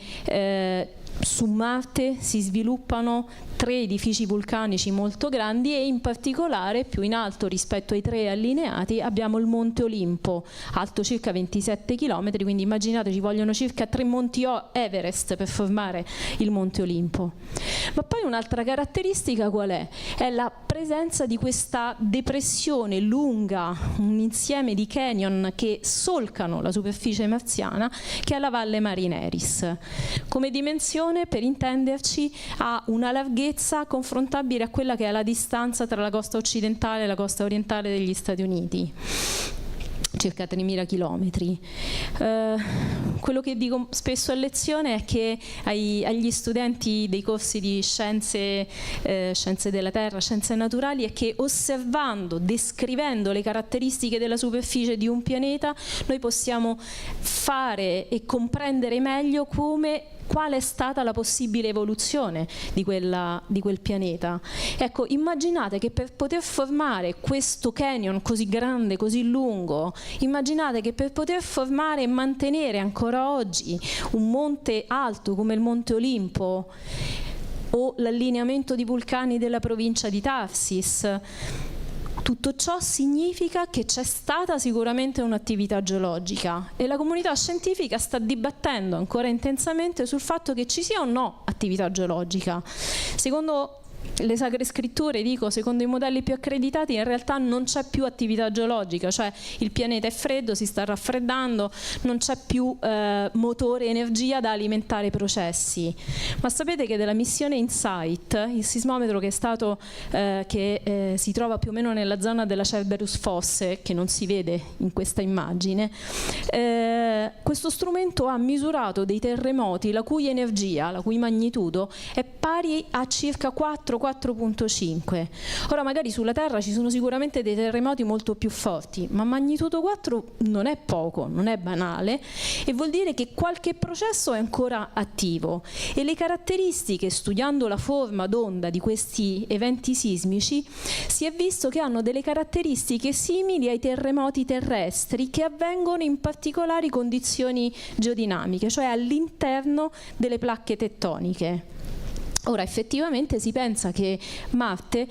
su Marte si sviluppano 3 edifici vulcanici molto grandi e in particolare più in alto rispetto ai 3 allineati abbiamo il Monte Olimpo, alto circa 27 km, quindi immaginate ci vogliono circa 3 monti Everest per formare il Monte Olimpo. Ma poi un'altra caratteristica qual è? È la presenza di questa depressione lunga, un insieme di canyon che solcano la superficie marziana, che è la Valle Marineris. Come dimensione, per intenderci, ha una larghezza confrontabile a quella che è la distanza tra la costa occidentale e la costa orientale degli Stati Uniti. circa 3.000 chilometri. Quello che dico spesso a lezione è che agli studenti dei corsi di scienze della Terra, scienze naturali, è che osservando, descrivendo le caratteristiche della superficie di un pianeta, noi possiamo fare e comprendere meglio qual è stata la possibile evoluzione di quel pianeta. Ecco, immaginate che per poter formare questo canyon così grande, così lungo, immaginate che per poter formare e mantenere ancora oggi un monte alto come il Monte Olimpo o l'allineamento di vulcani della provincia di Tarsis, tutto ciò significa che c'è stata sicuramente un'attività geologica e la comunità scientifica sta dibattendo ancora intensamente sul fatto che ci sia o no attività geologica. Secondo le Sacre Scritture, secondo i modelli più accreditati, in realtà non c'è più attività geologica, cioè il pianeta è freddo, si sta raffreddando, non c'è più motore, energia da alimentare i processi. Ma sapete che della missione InSight, il sismometro che è stato si trova più o meno nella zona della Cerberus Fosse, che non si vede in questa immagine, questo strumento ha misurato dei terremoti la cui energia, la cui magnitudo è pari a circa 4,5. Ora magari sulla Terra ci sono sicuramente dei terremoti molto più forti, ma magnitudo 4 non è poco, non è banale, e vuol dire che qualche processo è ancora attivo e le caratteristiche, studiando la forma d'onda di questi eventi sismici, si è visto che hanno delle caratteristiche simili ai terremoti terrestri che avvengono in particolari condizioni geodinamiche, cioè all'interno delle placche tettoniche. Ora, effettivamente si pensa che Marte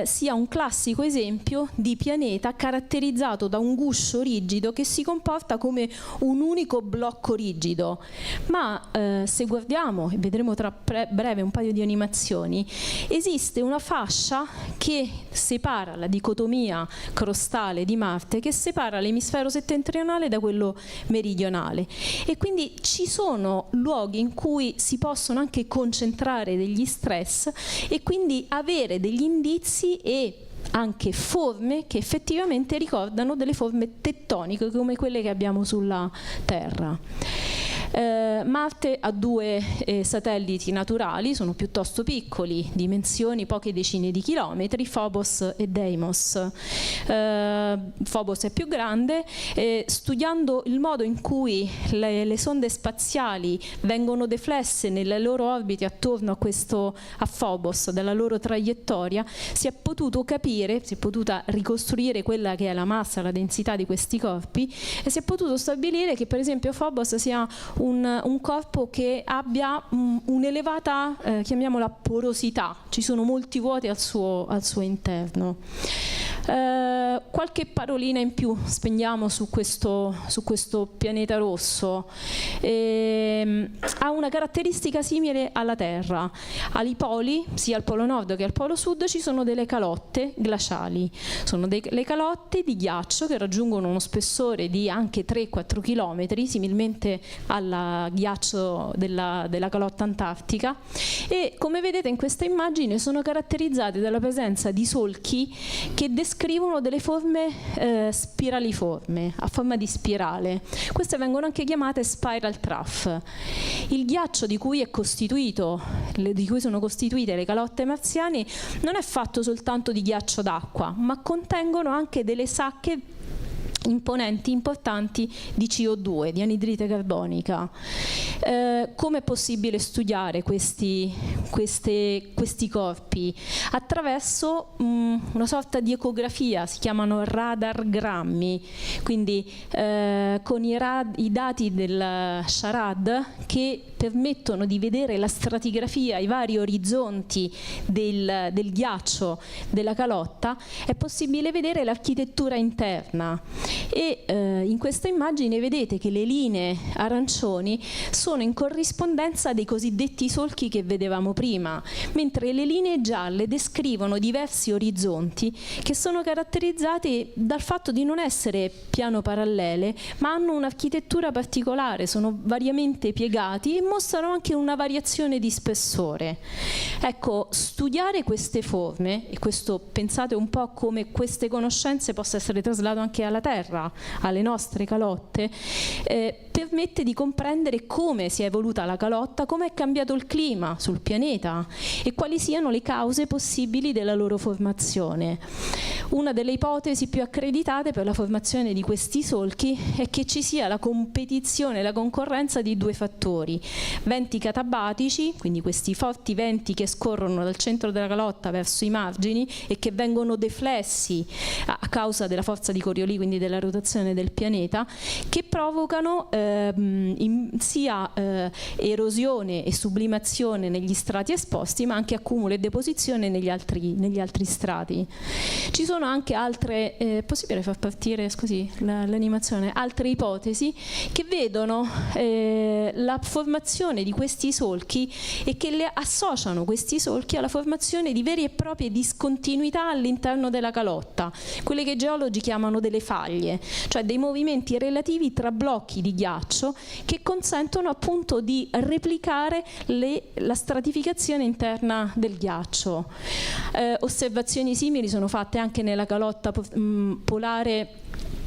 sia un classico esempio di pianeta caratterizzato da un guscio rigido che si comporta come un unico blocco rigido, ma se guardiamo, e vedremo tra breve un paio di animazioni, esiste una fascia che separa la dicotomia crostale di Marte, che separa l'emisfero settentrionale da quello meridionale, e quindi ci sono luoghi in cui si possono anche concentrare degli stress e quindi avere degli indizi e anche forme che effettivamente ricordano delle forme tettoniche come quelle che abbiamo sulla Terra. Marte ha 2 satelliti naturali, sono piuttosto piccoli, dimensioni poche decine di chilometri, Phobos e Deimos. Phobos è più grande, studiando il modo in cui le sonde spaziali vengono deflesse nelle loro orbite attorno a Phobos, dalla loro traiettoria, si è potuto capire, si è potuta ricostruire quella che è la massa, la densità di questi corpi, e si è potuto stabilire che per esempio Phobos sia un corpo che abbia un'elevata, chiamiamola, porosità, ci sono molti vuoti al suo interno. Qualche parolina in più spendiamo su questo pianeta rosso. Ha una caratteristica simile alla Terra. Ai poli, sia al polo nord che al polo sud, ci sono delle calotte glaciali. Sono delle calotte di ghiaccio che raggiungono uno spessore di anche 3-4 km, similmente al ghiaccio della calotta antartica, e come vedete in questa immagine sono caratterizzate dalla presenza di solchi che descrivono delle forme spiraliforme, a forma di spirale. Queste vengono anche chiamate spiral trough. Il ghiaccio di cui sono costituite le calotte marziane non è fatto soltanto di ghiaccio d'acqua, ma contengono anche delle sacche imponenti, importanti di CO2, di anidride carbonica. Come è possibile studiare questi corpi? Attraverso una sorta di ecografia, si chiamano radargrammi, quindi con i dati del SHARAD, che permettono di vedere la stratigrafia, i vari orizzonti del ghiaccio della calotta, è possibile vedere l'architettura interna. E in questa immagine vedete che le linee arancioni sono in corrispondenza dei cosiddetti solchi che vedevamo prima, mentre le linee gialle descrivono diversi orizzonti che sono caratterizzati dal fatto di non essere piano parallele, ma hanno un'architettura particolare, sono variamente piegati e mostrano anche una variazione di spessore. Ecco, studiare queste forme, e questo pensate un po' come queste conoscenze possa essere traslato anche alla Terra, alle nostre calotte, permette di comprendere come si è evoluta la calotta, come è cambiato il clima sul pianeta e quali siano le cause possibili della loro formazione. Una delle ipotesi più accreditate per la formazione di questi solchi è che ci sia la competizione, la concorrenza di due fattori: venti catabatici, quindi questi forti venti che scorrono dal centro della calotta verso i margini e che vengono deflessi a causa della forza di Coriolis, quindi della rotazione del pianeta, che provocano sia erosione e sublimazione negli strati esposti, ma anche accumulo e deposizione negli altri strati. Ci sono anche altre, è possibile far partire l'animazione, altre ipotesi che vedono la formazione di questi solchi e che le associano questi solchi alla formazione di vere e proprie discontinuità all'interno della calotta, quelle che i geologi chiamano delle faglie, cioè dei movimenti relativi tra blocchi di ghiaccio che consentono appunto di replicare la stratificazione interna del ghiaccio. Osservazioni simili sono fatte anche nella calotta polare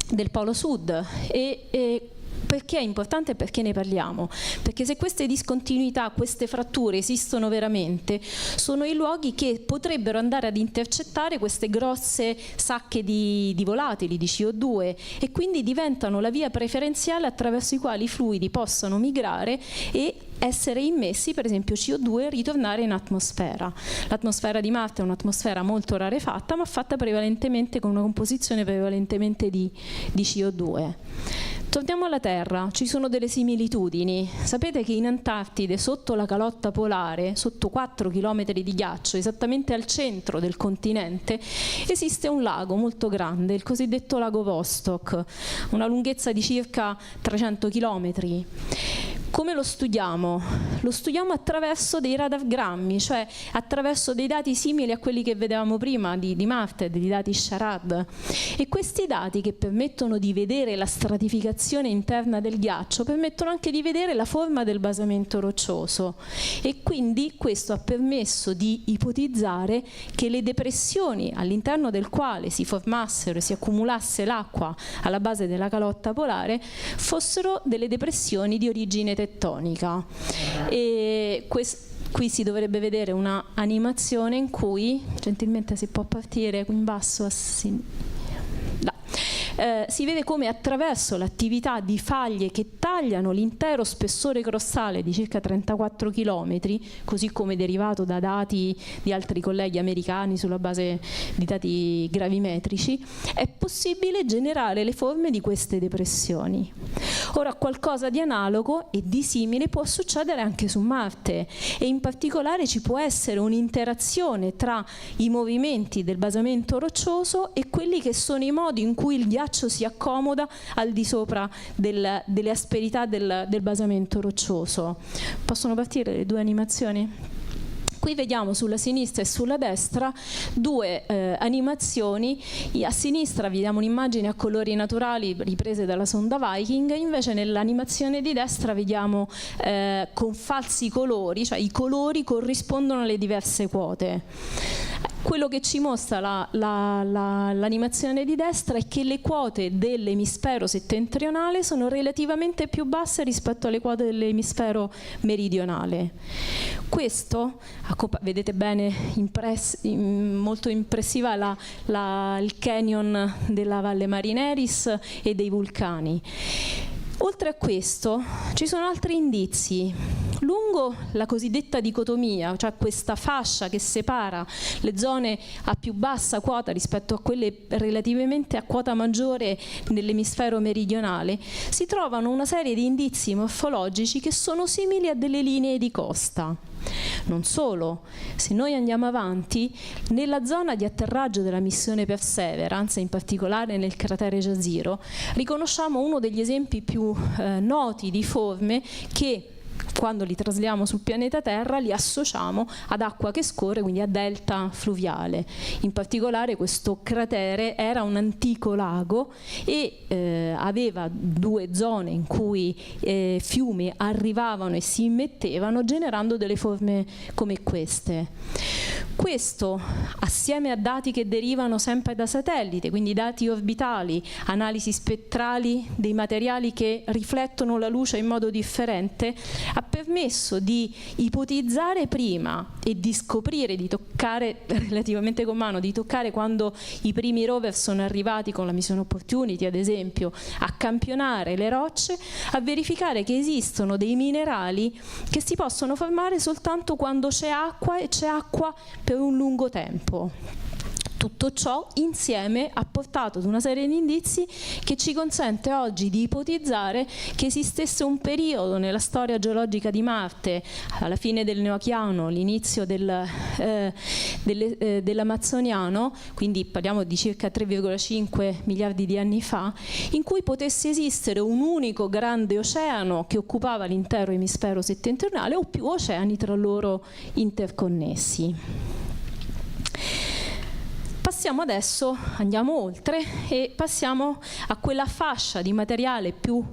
del Polo Sud e perché è importante e perché ne parliamo? Perché se queste discontinuità, queste fratture esistono veramente, sono i luoghi che potrebbero andare ad intercettare queste grosse sacche di volatili, di CO2, e quindi diventano la via preferenziale attraverso i quali i fluidi possano migrare e essere immessi, per esempio CO2, e ritornare in atmosfera. L'atmosfera di Marte è un'atmosfera molto rarefatta, ma fatta prevalentemente con una composizione prevalentemente di CO2. Torniamo alla Terra, ci sono delle similitudini. Sapete che in Antartide, sotto la calotta polare, sotto 4 km di ghiaccio, esattamente al centro del continente, esiste un lago molto grande, il cosiddetto lago Vostok, una lunghezza di circa 300 km. Come lo studiamo? Lo studiamo attraverso dei radargrammi, cioè attraverso dei dati simili a quelli che vedevamo prima di Marte, dei dati Sharad. E questi dati, che permettono di vedere la stratificazione interna del ghiaccio, permettono anche di vedere la forma del basamento roccioso, e quindi questo ha permesso di ipotizzare che le depressioni all'interno del quale si formassero e si accumulasse l'acqua alla base della calotta polare fossero delle depressioni di origine tettonica. E qui si dovrebbe vedere una animazione in cui, gentilmente si può partire qui in basso a sinistra. Si vede come attraverso l'attività di faglie che tagliano l'intero spessore crossale di circa 34 km, così come derivato da dati di altri colleghi americani sulla base di dati gravimetrici, è possibile generare le forme di queste depressioni. Ora, qualcosa di analogo e di simile può succedere anche su Marte, e in particolare ci può essere un'interazione tra i movimenti del basamento roccioso e quelli che sono i modi in cui il ghiaccio si accomoda al di sopra delle asperità del basamento roccioso. Possono partire le due animazioni? Qui vediamo sulla sinistra e sulla destra due animazioni. A sinistra vediamo un'immagine a colori naturali riprese dalla sonda Viking, invece nell'animazione di destra vediamo con falsi colori, cioè i colori corrispondono alle diverse quote. Quello che ci mostra l'animazione di destra è che le quote dell'emisfero settentrionale sono relativamente più basse rispetto alle quote dell'emisfero meridionale. Questo, vedete bene, molto impressiva il canyon della Valle Marineris e dei vulcani. Oltre a questo ci sono altri indizi. Lungo la cosiddetta dicotomia, cioè questa fascia che separa le zone a più bassa quota rispetto a quelle relativamente a quota maggiore nell'emisfero meridionale, si trovano una serie di indizi morfologici che sono simili a delle linee di costa. Non solo, se noi andiamo avanti, nella zona di atterraggio della missione Perseverance, in particolare nel cratere Jezero, riconosciamo uno degli esempi più noti di forme che quando li trasliamo sul pianeta Terra li associamo ad acqua che scorre, quindi a delta fluviale. In particolare questo cratere era un antico lago e aveva due zone in cui fiumi arrivavano e si immettevano, generando delle forme come queste. Questo, assieme a dati che derivano sempre da satellite, quindi dati orbitali, analisi spettrali dei materiali che riflettono la luce in modo differente, ha permesso di ipotizzare prima e di scoprire, di toccare relativamente con mano, di toccare quando i primi rover sono arrivati con la Mission Opportunity, ad esempio, a campionare le rocce, a verificare che esistono dei minerali che si possono formare soltanto quando c'è acqua e c'è acqua per un lungo tempo. Tutto ciò insieme ha portato ad una serie di indizi che ci consente oggi di ipotizzare che esistesse un periodo nella storia geologica di Marte, alla fine del Neochiano, all'inizio dell'Amazzoniano, quindi parliamo di circa 3,5 miliardi di anni fa, in cui potesse esistere un unico grande oceano che occupava l'intero emisfero settentrionale o più oceani tra loro interconnessi. Passiamo adesso, andiamo oltre e passiamo a quella fascia di materiale più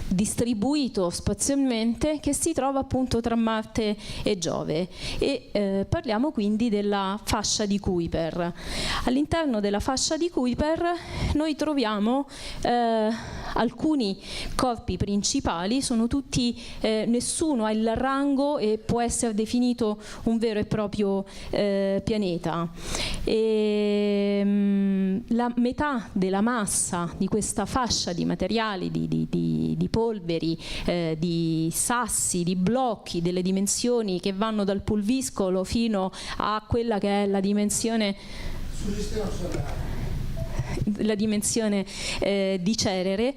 distribuito spazialmente che si trova appunto tra Marte e Giove e parliamo quindi della fascia di Kuiper. All'interno della fascia di Kuiper noi troviamo alcuni corpi principali, sono tutti, nessuno ha il rango e può essere definito un vero e proprio pianeta. La metà della massa di questa fascia di materiali, di polveri, di sassi, di blocchi, delle dimensioni che vanno dal pulviscolo fino a quella che è la dimensione di Cerere.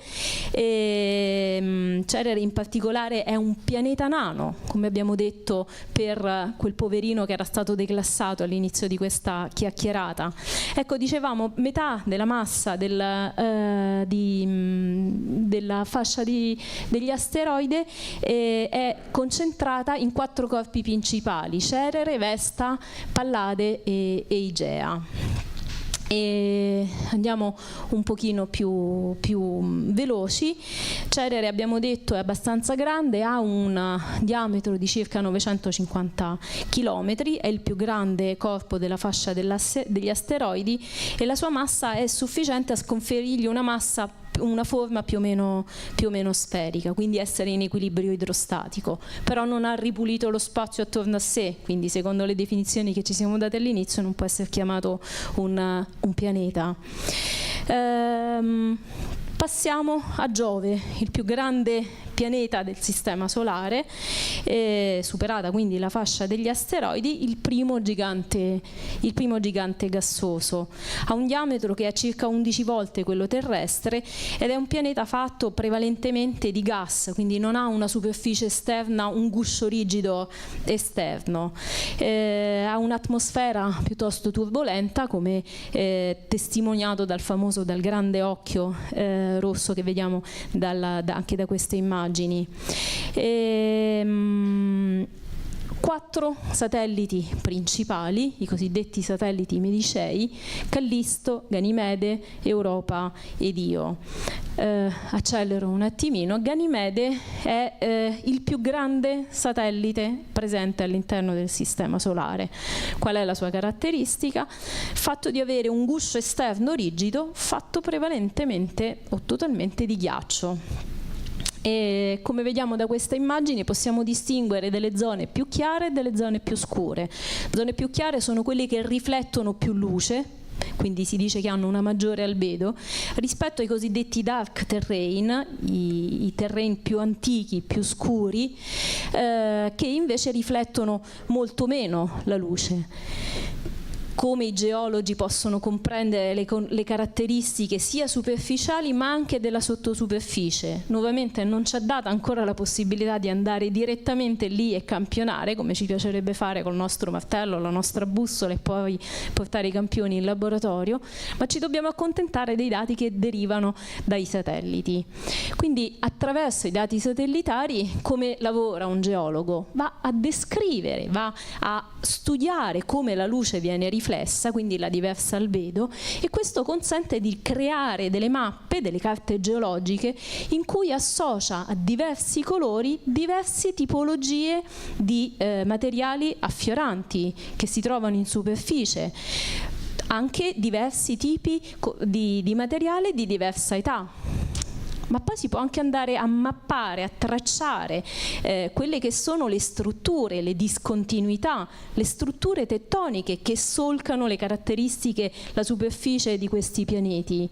Cerere in particolare è un pianeta nano, come abbiamo detto, per quel poverino che era stato declassato all'inizio di questa chiacchierata. Ecco, dicevamo, metà della massa della fascia degli asteroidi è concentrata in 4 corpi principali: Cerere, Vesta, Pallade e Igea. E andiamo un pochino più veloci. Cerere, abbiamo detto, è abbastanza grande, ha un diametro di circa 950 km, è il più grande corpo della fascia degli asteroidi e la sua massa è sufficiente a sconferirgli una forma più o meno sferica, quindi essere in equilibrio idrostatico, però non ha ripulito lo spazio attorno a sé, quindi secondo le definizioni che ci siamo date all'inizio non può essere chiamato un pianeta. Passiamo a Giove, il più grande pianeta del Sistema Solare, superata quindi la fascia degli asteroidi, il primo gigante gassoso. Ha un diametro che è circa 11 volte quello terrestre ed è un pianeta fatto prevalentemente di gas, quindi non ha una superficie esterna, un guscio rigido esterno. Ha un'atmosfera piuttosto turbolenta, come testimoniato dal grande occhio rosso che vediamo anche da queste immagini. 4 satelliti principali, i cosiddetti satelliti medicei: Callisto, Ganimede, Europa ed Io. Accelero un attimino. Ganimede è il più grande satellite presente all'interno del Sistema Solare. Qual è la sua caratteristica? Il fatto di avere un guscio esterno rigido fatto prevalentemente o totalmente di ghiaccio. E come vediamo da queste immagini possiamo distinguere delle zone più chiare e delle zone più scure. Zone più chiare sono quelle che riflettono più luce, quindi si dice che hanno una maggiore albedo, rispetto ai cosiddetti dark terrain, i terreni più antichi, più scuri, che invece riflettono molto meno la luce. come i geologi possono comprendere le caratteristiche sia superficiali ma anche della sottosuperficie. Nuovamente non ci è data ancora la possibilità di andare direttamente lì e campionare, come ci piacerebbe fare col nostro martello, la nostra bussola e poi portare i campioni in laboratorio, ma ci dobbiamo accontentare dei dati che derivano dai satelliti. Quindi attraverso i dati satellitari come lavora un geologo? Va a descrivere, va a studiare come la luce viene riflessa, quindi la diversa albedo, e questo consente di creare delle mappe, delle carte geologiche in cui associa a diversi colori diverse tipologie di materiali affioranti che si trovano in superficie, anche diversi tipi di materiale di diversa età. Ma poi si può anche andare a mappare, a tracciare quelle che sono le strutture, le discontinuità, le strutture tettoniche che solcano le caratteristiche, la superficie di questi pianeti.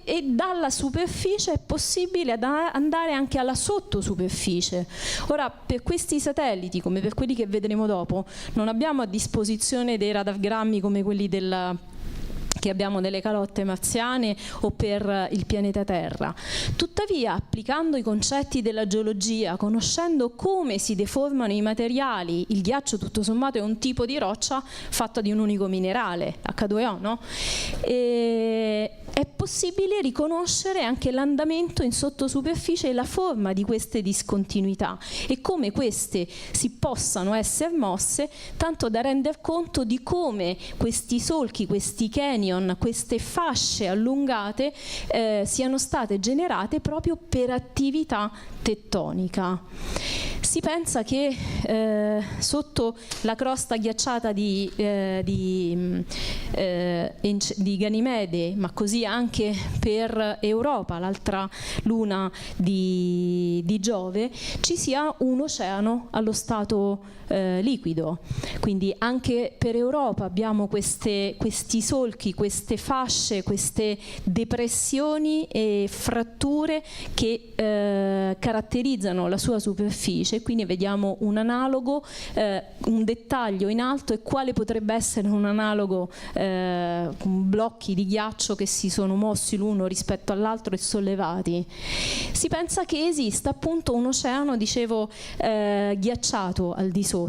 E dalla superficie è possibile andare anche alla sottosuperficie. Ora, per questi satelliti, come per quelli che vedremo dopo, non abbiamo a disposizione dei radargrammi come quelli che abbiamo nelle calotte marziane o per il pianeta Terra. Tuttavia, applicando i concetti della geologia, conoscendo come si deformano i materiali, il ghiaccio tutto sommato è un tipo di roccia fatta di un unico minerale, H2O, no? È possibile riconoscere anche l'andamento in sottosuperficie e la forma di queste discontinuità e come queste si possano essere mosse, tanto da render conto di come questi solchi, questi canyon, queste fasce allungate siano state generate proprio per attività tettonica. Si pensa che sotto la crosta ghiacciata di Ganimede, ma così anche per Europa, l'altra luna di Giove, ci sia un oceano allo stato liquido. Quindi anche per Europa abbiamo questi solchi, queste fasce, queste depressioni e fratture che caratterizzano la sua superficie. Quindi vediamo un analogo, un dettaglio in alto, e quale potrebbe essere un analogo con blocchi di ghiaccio che si sono mossi l'uno rispetto all'altro e sollevati. Si pensa che esista appunto un oceano, dicevo, ghiacciato al di sotto,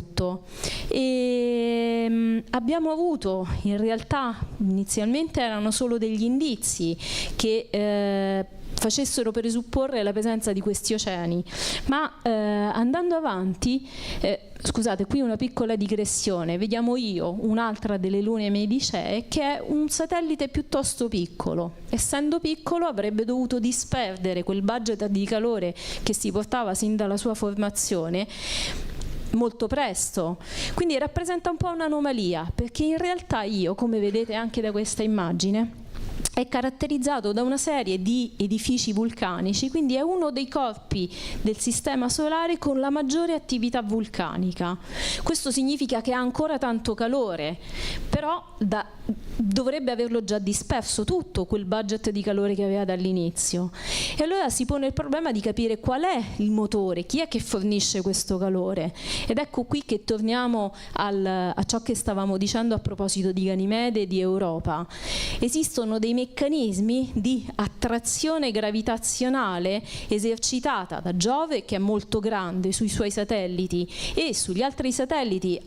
e abbiamo avuto, in realtà inizialmente erano solo degli indizi che facessero presupporre la presenza di questi oceani, ma andando avanti, scusate, qui una piccola digressione, vediamo Io, un'altra delle lune Medicee, che è un satellite piuttosto piccolo. Essendo piccolo avrebbe dovuto disperdere quel budget di calore che si portava sin dalla sua formazione molto presto, quindi rappresenta un po' un'anomalia, perché in realtà Io, come vedete anche da questa immagine, è caratterizzato da una serie di edifici vulcanici, quindi è uno dei corpi del sistema solare con la maggiore attività vulcanica. Questo significa che ha ancora tanto calore, però dovrebbe averlo già disperso tutto quel budget di calore che aveva dall'inizio. E allora si pone il problema di capire qual è il motore, chi è che fornisce questo calore. Ed ecco qui che torniamo a ciò che stavamo dicendo a proposito di Ganimede e di Europa. Esistono dei meccanismi di attrazione gravitazionale esercitata da Giove, che è molto grande, sui suoi satelliti, e sugli altri satelliti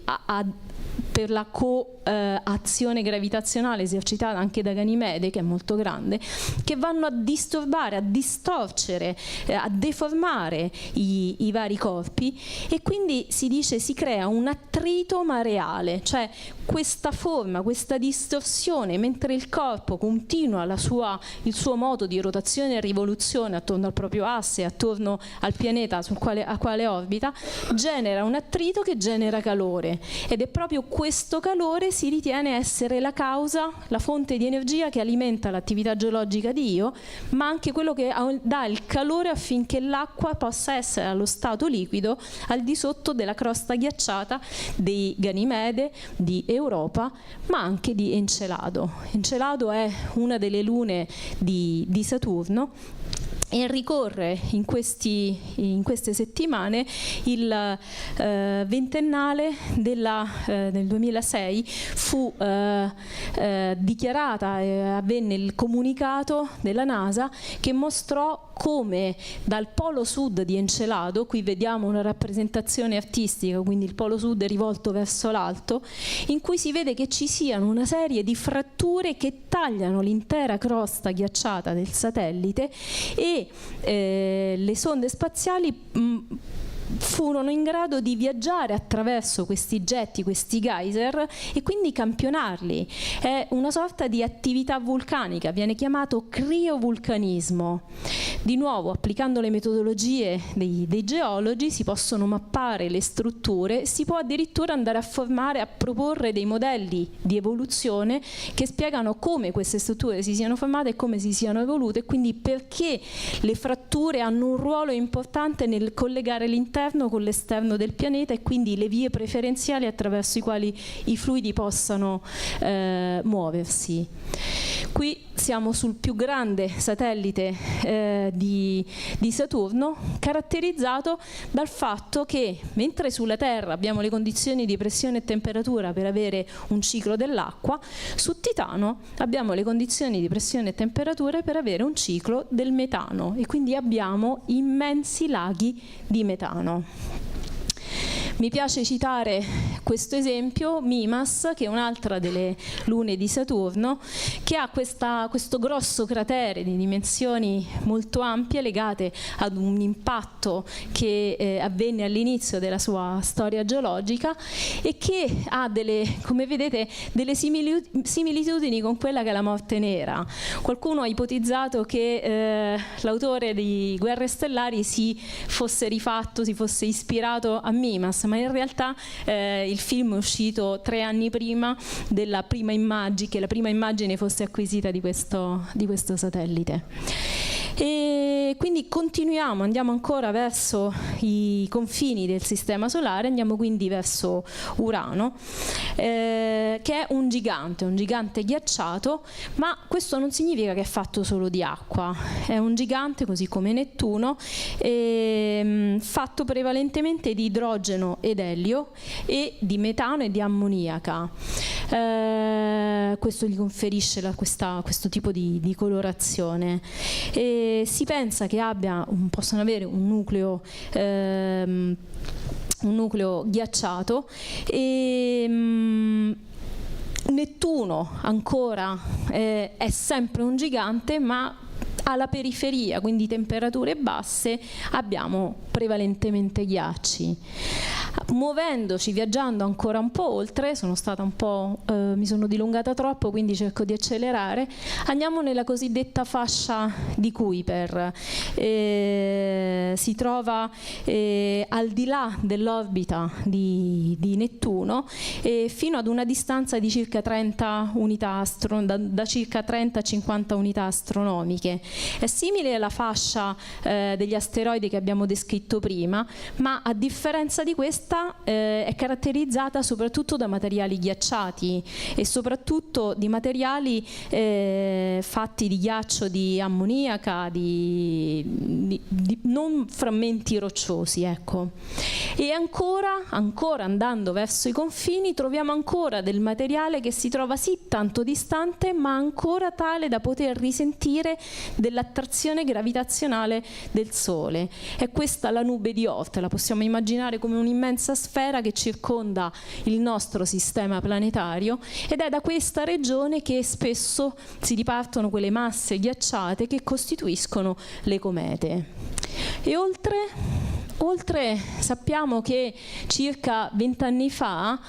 per la coazione gravitazionale esercitata anche da Ganimede, che è molto grande, che vanno a disturbare, a distorcere, a deformare i vari corpi, e quindi si dice si crea un attrito mareale, cioè questa forma, questa distorsione, mentre il corpo continua il suo moto di rotazione e rivoluzione attorno al proprio asse, attorno al pianeta a quale orbita, genera un attrito che genera calore, ed è proprio questo calore si ritiene essere la causa, la fonte di energia che alimenta l'attività geologica di Io, ma anche quello che dà il calore affinché l'acqua possa essere allo stato liquido al di sotto della crosta ghiacciata di Ganimede, di Europa, ma anche di Encelado. Encelado è una delle lune di Saturno, E ricorre in queste settimane il ventennale del 2006, fu dichiarata, avvenne il comunicato della NASA che mostrò come dal polo sud di Encelado, qui vediamo una rappresentazione artistica, quindi il polo sud è rivolto verso l'alto, in cui si vede che ci siano una serie di fratture che tagliano l'intera crosta ghiacciata del satellite, e le sonde spaziali furono in grado di viaggiare attraverso questi getti, questi geyser, e quindi campionarli. È una sorta di attività vulcanica, viene chiamato criovulcanismo. Di nuovo, applicando le metodologie dei geologi, si possono mappare le strutture, si può addirittura andare a proporre dei modelli di evoluzione che spiegano come queste strutture si siano formate e come si siano evolute, e quindi perché le fratture hanno un ruolo importante nel collegare l'interno con l'esterno del pianeta, e quindi le vie preferenziali attraverso i quali i fluidi possano muoversi. Qui siamo sul più grande satellite di Saturno, caratterizzato dal fatto che mentre sulla Terra abbiamo le condizioni di pressione e temperatura per avere un ciclo dell'acqua, su Titano abbiamo le condizioni di pressione e temperatura per avere un ciclo del metano, e quindi abbiamo immensi laghi di metano. Mi piace citare questo esempio, Mimas, che è un'altra delle lune di Saturno, che ha questo grosso cratere di dimensioni molto ampie legate ad un impatto che avvenne all'inizio della sua storia geologica, e che ha come vedete, delle similitudini con quella che è la Morte Nera. Qualcuno ha ipotizzato che l'autore di Guerre Stellari si fosse ispirato a Mimas, ma in realtà il film è uscito 3 anni prima della prima immagine, che la prima immagine fosse acquisita di questo satellite. E quindi andiamo ancora verso i confini del sistema solare, andiamo quindi verso Urano, che è un gigante ghiacciato, ma questo non significa che è fatto solo di acqua. È un gigante, così come Nettuno, fatto prevalentemente di idrogeno ed elio, e di metano e di ammoniaca. Questo gli conferisce questo tipo di colorazione. Si pensa che possano avere un nucleo ghiacciato, e Nettuno ancora è sempre un gigante, ma alla periferia, quindi temperature basse, abbiamo prevalentemente ghiacci. Muovendoci, viaggiando ancora un po' oltre, mi sono dilungata troppo, quindi cerco di accelerare, andiamo nella cosiddetta fascia di Kuiper. Si trova al di là dell'orbita di Nettuno, fino ad una distanza di circa 30 unità da circa 30 a 50 unità astronomiche. È simile alla fascia degli asteroidi che abbiamo descritto prima, ma a differenza di questa è caratterizzata soprattutto da materiali ghiacciati, e soprattutto di materiali fatti di ghiaccio di ammoniaca, non frammenti rocciosi, ecco. E ancora andando verso i confini troviamo ancora del materiale che si trova sì tanto distante, ma ancora tale da poter risentire dell'attrazione gravitazionale del Sole. È questa la nube di Oort, la possiamo immaginare come un'immensa sfera che circonda il nostro sistema planetario, ed è da questa regione che spesso si dipartono quelle masse ghiacciate che costituiscono le comete. E oltre sappiamo che circa 30 anni fa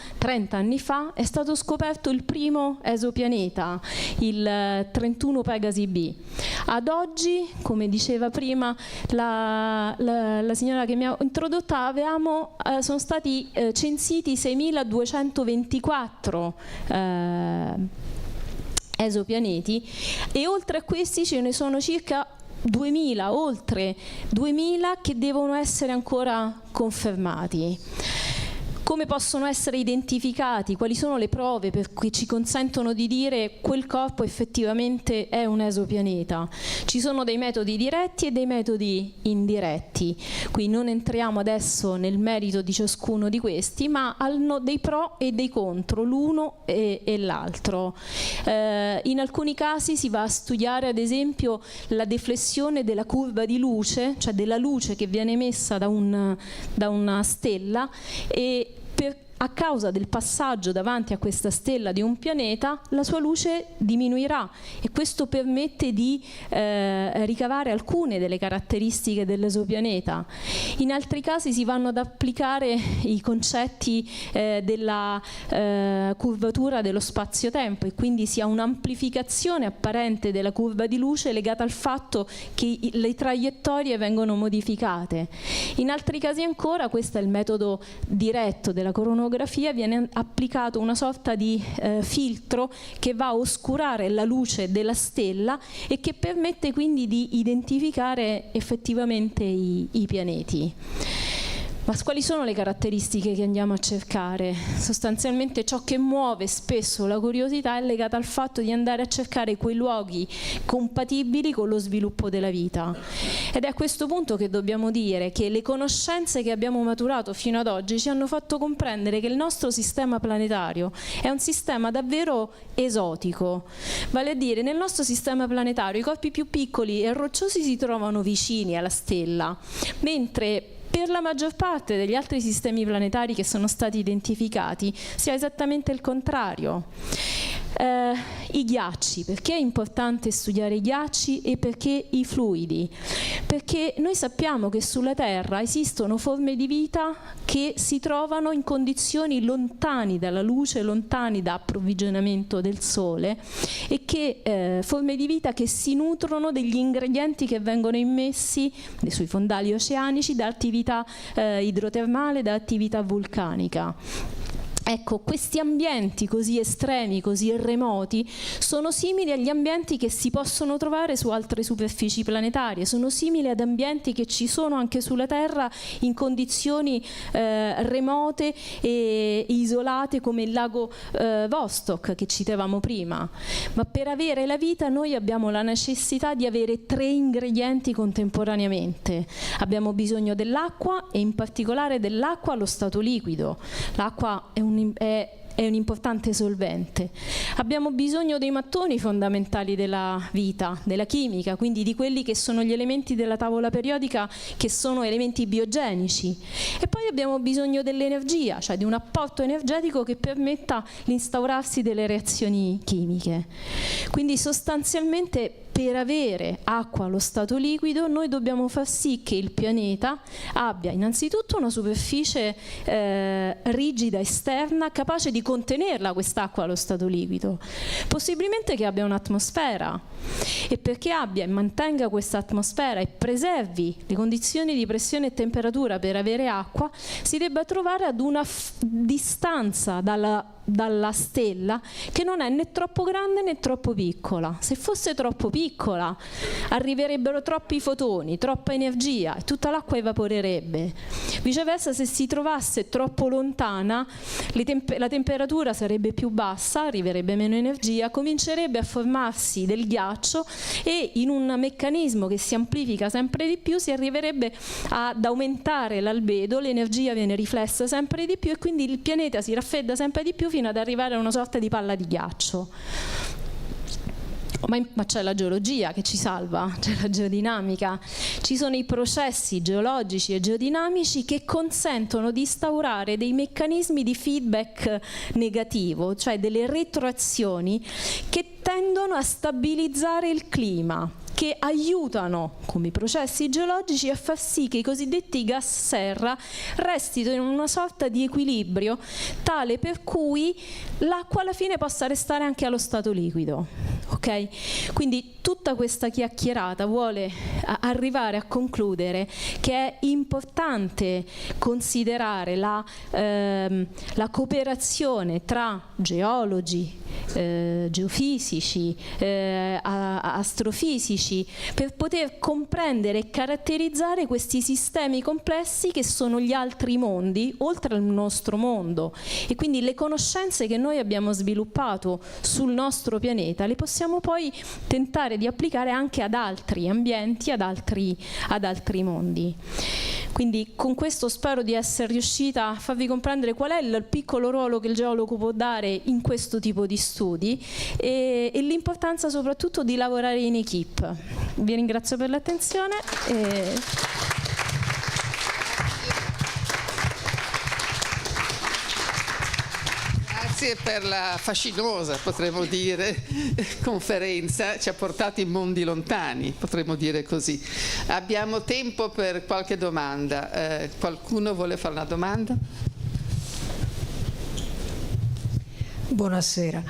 è stato scoperto il primo esopianeta, il 31 Pegasi b. Ad oggi, come diceva prima la signora che mi ha introdotta, sono stati censiti 6.224 esopianeti, e oltre a questi ce ne sono circa oltre 2000 che devono essere ancora confermati. come possono essere identificati, quali sono le prove per cui ci consentono di dire quel corpo effettivamente è un esopianeta. Ci sono dei metodi diretti e dei metodi indiretti, qui non entriamo adesso nel merito di ciascuno di questi, ma hanno dei pro e dei contro, l'uno e l'altro. In alcuni casi si va a studiare ad esempio la deflessione della curva di luce, cioè della luce che viene emessa da una stella, e a causa del passaggio davanti a questa stella di un pianeta la sua luce diminuirà, e questo permette di ricavare alcune delle caratteristiche dell'esopianeta. In altri casi si vanno ad applicare i concetti della curvatura dello spazio-tempo, e quindi si ha un'amplificazione apparente della curva di luce legata al fatto che le traiettorie vengono modificate. In altri casi ancora, questo è il metodo diretto della coronografia, viene applicato una sorta di filtro che va a oscurare la luce della stella e che permette quindi di identificare effettivamente i pianeti. Ma quali sono le caratteristiche che andiamo a cercare? Sostanzialmente ciò che muove spesso la curiosità è legato al fatto di andare a cercare quei luoghi compatibili con lo sviluppo della vita. Ed è a questo punto che dobbiamo dire che le conoscenze che abbiamo maturato fino ad oggi ci hanno fatto comprendere che il nostro sistema planetario è un sistema davvero esotico. Vale a dire, nel nostro sistema planetario i corpi più piccoli e rocciosi si trovano vicini alla stella, mentre per la maggior parte degli altri sistemi planetari che sono stati identificati si ha esattamente il contrario. I ghiacci, perché è importante studiare i ghiacci e perché i fluidi? Perché noi sappiamo che sulla Terra esistono forme di vita che si trovano in condizioni lontani dalla luce, lontani da approvvigionamento del Sole, e che forme di vita che si nutrono degli ingredienti che vengono immessi sui fondali oceanici da attività idrotermale, da attività vulcanica. Ecco, questi ambienti così estremi, così remoti, sono simili agli ambienti che si possono trovare su altre superfici planetarie, sono simili ad ambienti che ci sono anche sulla Terra in condizioni remote e isolate, come il lago Vostok che citavamo prima. Ma per avere la vita noi abbiamo la necessità di avere 3 ingredienti contemporaneamente. Abbiamo bisogno dell'acqua, e in particolare dell'acqua allo stato liquido. L'acqua è un importante solvente. Abbiamo bisogno dei mattoni fondamentali della vita, della chimica, quindi di quelli che sono gli elementi della tavola periodica, che sono elementi biogenici. E poi abbiamo bisogno dell'energia, cioè di un apporto energetico che permetta l'instaurarsi delle reazioni chimiche. Quindi sostanzialmente, per avere acqua allo stato liquido noi dobbiamo far sì che il pianeta abbia innanzitutto una superficie rigida esterna capace di contenerla quest'acqua allo stato liquido, possibilmente che abbia un'atmosfera, e perché abbia e mantenga questa atmosfera e preservi le condizioni di pressione e temperatura per avere acqua, si debba trovare ad una distanza dalla stella che non è né troppo grande né troppo piccola. Se fosse troppo piccola arriverebbero troppi fotoni, troppa energia e tutta l'acqua evaporerebbe. Viceversa, se si trovasse troppo lontana la temperatura sarebbe più bassa, arriverebbe meno energia, comincerebbe a formarsi del ghiaccio, e in un meccanismo che si amplifica sempre di più si arriverebbe ad aumentare l'albedo, l'energia viene riflessa sempre di più e quindi il pianeta si raffredda sempre di più fino ad arrivare a una sorta di palla di ghiaccio. Ma c'è la geologia che ci salva, c'è la geodinamica, ci sono i processi geologici e geodinamici che consentono di instaurare dei meccanismi di feedback negativo, cioè delle retroazioni che tendono a stabilizzare il clima, che aiutano, come i processi geologici, a far sì che i cosiddetti gas serra restino in una sorta di equilibrio tale per cui l'acqua alla fine possa restare anche allo stato liquido. ok? Quindi tutta questa chiacchierata vuole arrivare a concludere che è importante considerare la cooperazione tra geologi, geofisici, astrofisici, per poter comprendere e caratterizzare questi sistemi complessi che sono gli altri mondi oltre al nostro mondo, e quindi le conoscenze che noi abbiamo sviluppato sul nostro pianeta le possiamo poi tentare di applicare anche ad altri ambienti, ad altri mondi. Quindi con questo spero di essere riuscita a farvi comprendere qual è il piccolo ruolo che il geologo può dare in questo tipo di studi e l'importanza soprattutto di lavorare in equipe. Vi ringrazio per l'attenzione. Grazie per la fascinosa, potremmo dire, conferenza, ci ha portato in mondi lontani, potremmo dire così. Abbiamo tempo per qualche domanda. Qualcuno vuole fare una domanda? Buonasera.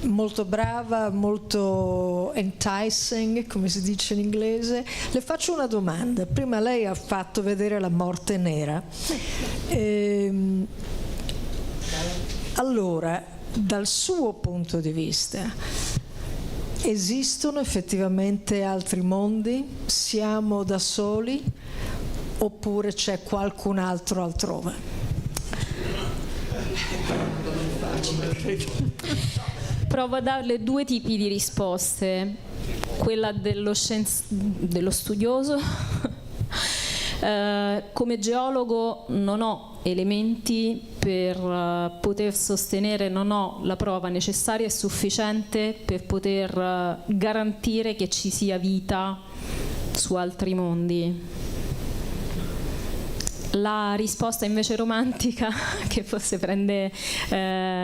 Molto brava, molto enticing, come si dice in inglese. Le faccio una domanda. Prima lei ha fatto vedere la morte nera. Allora, dal suo punto di vista, esistono effettivamente altri mondi? Siamo da soli? Oppure c'è qualcun altro altrove? Provo a darle due tipi di risposte. Quella dello studioso. Come geologo non ho elementi per poter sostenere, non ho la prova necessaria e sufficiente per poter garantire che ci sia vita su altri mondi. La risposta invece romantica, che forse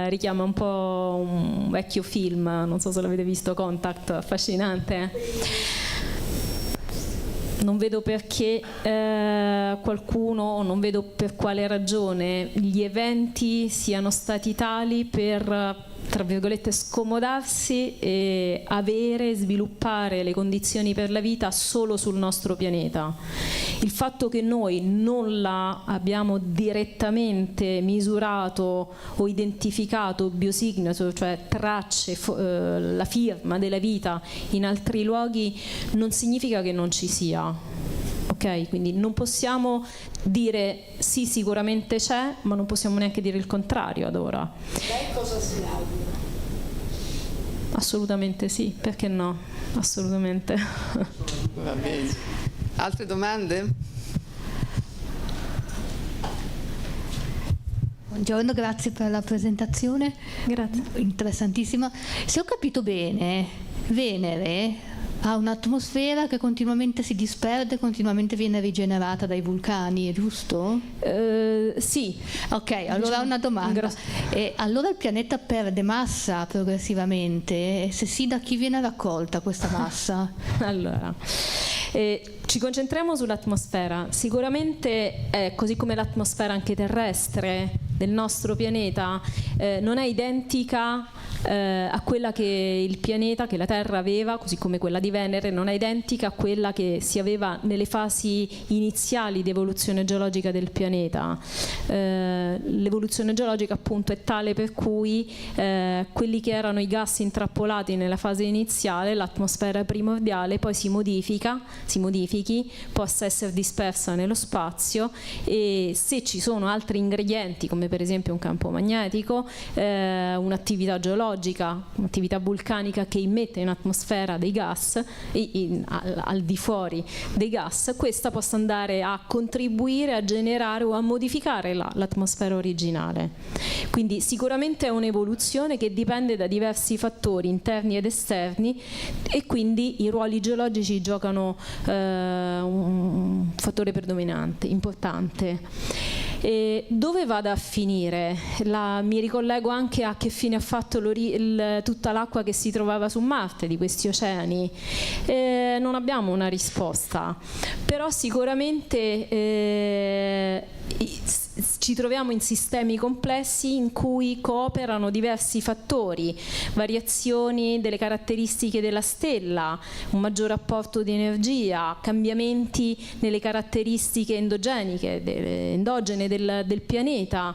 richiama un po' un vecchio film, non so se l'avete visto, Contact, affascinante. Non vedo perché qualcuno, non vedo per quale ragione gli eventi siano stati tali per, tra virgolette, scomodarsi e sviluppare le condizioni per la vita solo sul nostro pianeta. Il fatto che noi non la abbiamo direttamente misurato o identificato biosignature, cioè tracce, la firma della vita in altri luoghi, non significa che non ci sia. Ok, quindi non possiamo dire sì, sicuramente c'è, ma non possiamo neanche dire il contrario ad ora. Lei cosa si augura? Assolutamente sì, perché no? Assolutamente. Va bene. Altre domande? Buongiorno, grazie per la presentazione. Grazie. Interessantissima. Se ho capito bene, Venere ha un'atmosfera che continuamente si disperde, continuamente viene rigenerata dai vulcani, è giusto? Sì. Ok, allora una domanda. Allora il pianeta perde massa progressivamente? E se sì, da chi viene raccolta questa massa? Allora, ci concentriamo sull'atmosfera. Sicuramente, così come l'atmosfera anche terrestre del nostro pianeta non è identica a quella che il pianeta, che la Terra aveva, così come quella di Venere non è identica a quella che si aveva nelle fasi iniziali di evoluzione geologica del pianeta. L'evoluzione geologica appunto è tale per cui quelli che erano i gas intrappolati nella fase iniziale, l'atmosfera primordiale, poi si modifichi, possa essere dispersa nello spazio, e se ci sono altri ingredienti come per esempio un campo magnetico, un'attività geologica, un'attività vulcanica che immette in atmosfera dei gas al di fuori dei gas, questa possa andare a contribuire a generare o a modificare l'atmosfera originale. Quindi sicuramente è un'evoluzione che dipende da diversi fattori interni ed esterni, e quindi i ruoli geologici giocano un fattore predominante, importante. E dove vada a finire? Mi ricollego anche a che fine ha fatto tutta l'acqua che si trovava su Marte, di questi oceani. Non abbiamo una risposta, però sicuramente ci troviamo in sistemi complessi in cui cooperano diversi fattori, variazioni delle caratteristiche della stella, un maggior apporto di energia, cambiamenti nelle caratteristiche endogene del pianeta,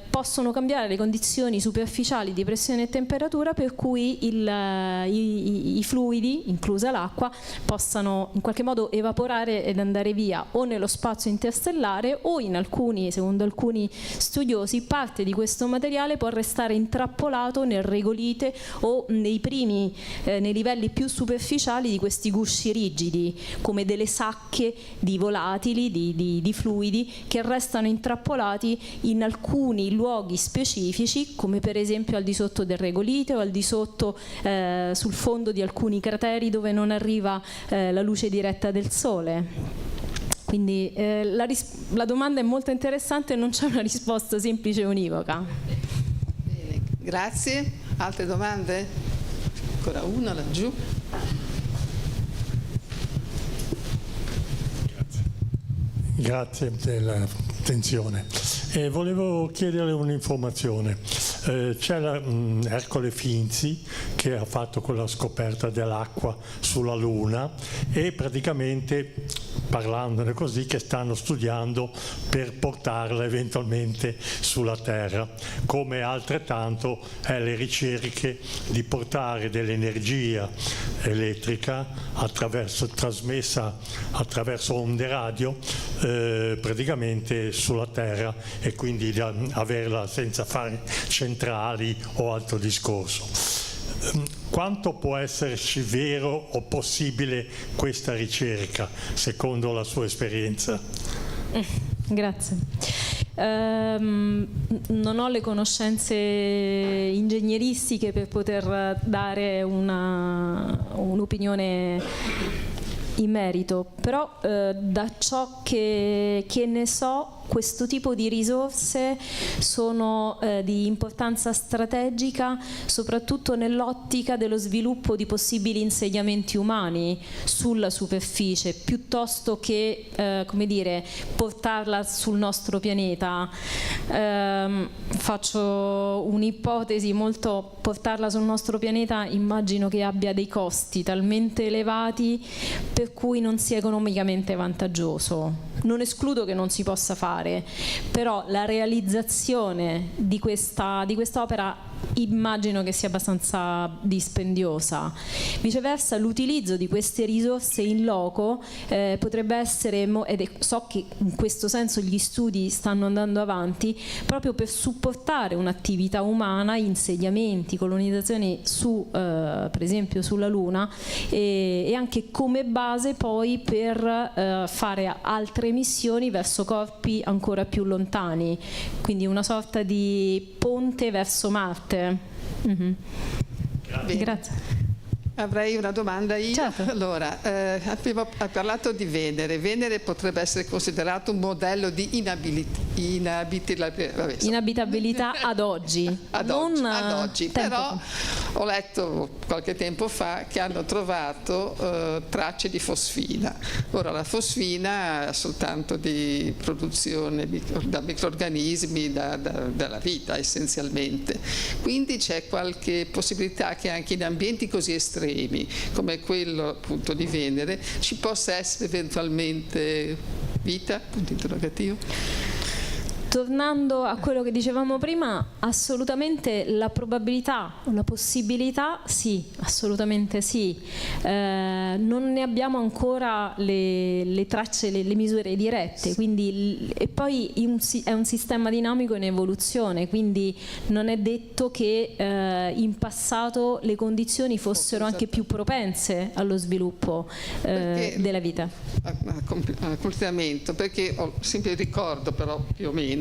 possono cambiare le condizioni superficiali di pressione e temperatura, per cui i fluidi, inclusa l'acqua, possano in qualche modo evaporare ed andare via o nello spazio interstellare, o secondo alcuni studiosi, parte di questo materiale può restare intrappolato nel regolite o nei livelli più superficiali di questi gusci rigidi, come delle sacche di volatili, di fluidi che restano intrappolati in alcuni luoghi specifici, come per esempio al di sotto del regolite o al di sotto sul fondo di alcuni crateri dove non arriva la luce diretta del Sole. Quindi la domanda è molto interessante e non c'è una risposta semplice e univoca. Bene, grazie. Altre domande? Ancora una laggiù. Grazie dell'attenzione. Volevo chiederle un'informazione. C'è Ercole Finzi che ha fatto quella scoperta dell'acqua sulla Luna, e praticamente, parlandone così, che stanno studiando per portarla eventualmente sulla Terra, come altrettanto le ricerche di portare dell'energia elettrica trasmessa attraverso onde radio praticamente sulla Terra, e quindi averla senza fare centrali o altro discorso. Quanto può esserci vero o possibile questa ricerca, secondo la sua esperienza? Grazie. Non ho le conoscenze ingegneristiche per poter dare un'opinione in merito, però da ciò che ne so, questo tipo di risorse sono di importanza strategica soprattutto nell'ottica dello sviluppo di possibili insediamenti umani sulla superficie, piuttosto che portarla sul nostro pianeta. Faccio un'ipotesi portarla sul nostro pianeta immagino che abbia dei costi talmente elevati per cui non sia economicamente vantaggioso. Non escludo che non si possa fare, però la realizzazione di questa opera immagino che sia abbastanza dispendiosa. Viceversa, l'utilizzo di queste risorse in loco potrebbe essere, so che in questo senso gli studi stanno andando avanti, proprio per supportare un'attività umana, insediamenti, colonizzazioni per esempio sulla Luna, e anche come base poi per fare altre missioni verso corpi ancora più lontani, quindi una sorta di ponte verso Marte. Mm-hmm. Grazie. Avrei una domanda io. Certo. Allora, ha parlato di Venere. Venere potrebbe essere considerato un modello di inabitabilità ad oggi. Ad oggi. Però ho letto qualche tempo fa che hanno trovato tracce di fosfina. Ora, la fosfina è soltanto di produzione da microrganismi, dalla vita essenzialmente. Quindi c'è qualche possibilità che anche in ambienti così estremi come quello appunto di Venere ci possa essere eventualmente vita? Punto interrogativo. Tornando a quello che dicevamo prima, assolutamente la probabilità, la possibilità, sì, assolutamente sì. Non ne abbiamo ancora le tracce, le misure dirette, quindi, e poi è un sistema dinamico in evoluzione, quindi non è detto che in passato le condizioni fossero anche più propense allo sviluppo della vita. A completamento, perché ho sempre il ricordo, però più o meno,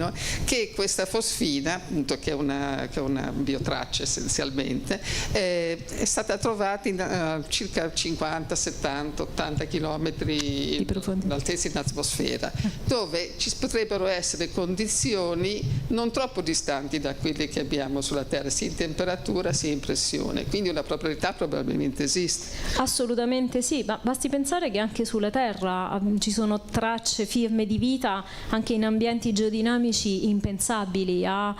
che questa fosfina, appunto, che è una biotraccia essenzialmente, è stata trovata in circa 50, 70, 80 chilometri d'altezza in atmosfera, dove ci potrebbero essere condizioni non troppo distanti da quelle che abbiamo sulla Terra, sia in temperatura sia in pressione, quindi una probabilità probabilmente esiste. Assolutamente sì, ma basti pensare che anche sulla Terra ci sono tracce, firme di vita anche in ambienti geodinamici oceanici impensabili a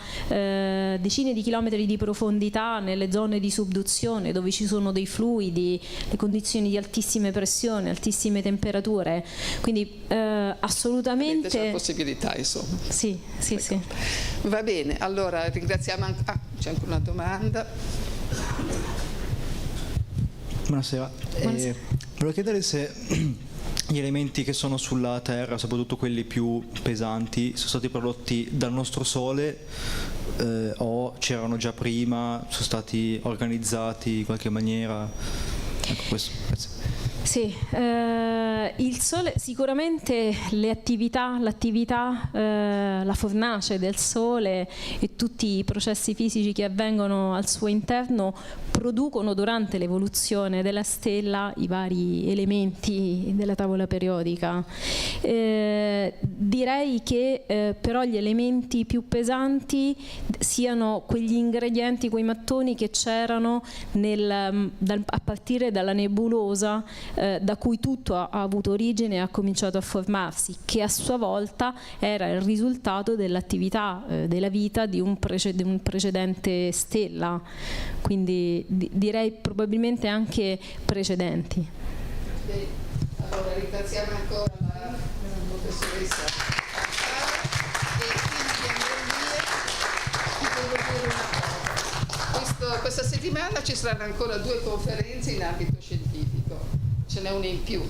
decine di chilometri di profondità, nelle zone di subduzione dove ci sono dei fluidi, le condizioni di altissime pressioni, altissime temperature, quindi assolutamente c'è la possibilità, insomma. Sì. Va bene, allora ringraziamo c'è anche una domanda. Buonasera. Volevo chiedere se gli elementi che sono sulla Terra, soprattutto quelli più pesanti, sono stati prodotti dal nostro Sole o c'erano già prima, sono stati organizzati in qualche maniera? Ecco, questo, grazie. Sì, il Sole, sicuramente l'attività, la fornace del Sole e tutti i processi fisici che avvengono al suo interno producono durante l'evoluzione della stella i vari elementi della tavola periodica. Direi che però gli elementi più pesanti siano quegli ingredienti, quei mattoni che c'erano a partire dalla nebulosa da cui tutto ha avuto origine e ha cominciato a formarsi, che a sua volta era il risultato dell'attività della vita di un precedente stella, quindi direi probabilmente anche precedenti. Allora ringraziamo ancora la professoressa e prima di andare via ti devo dire una cosa. Questa settimana ci saranno ancora 2 conferenze in ambito scientifico. Ce n'è una in più.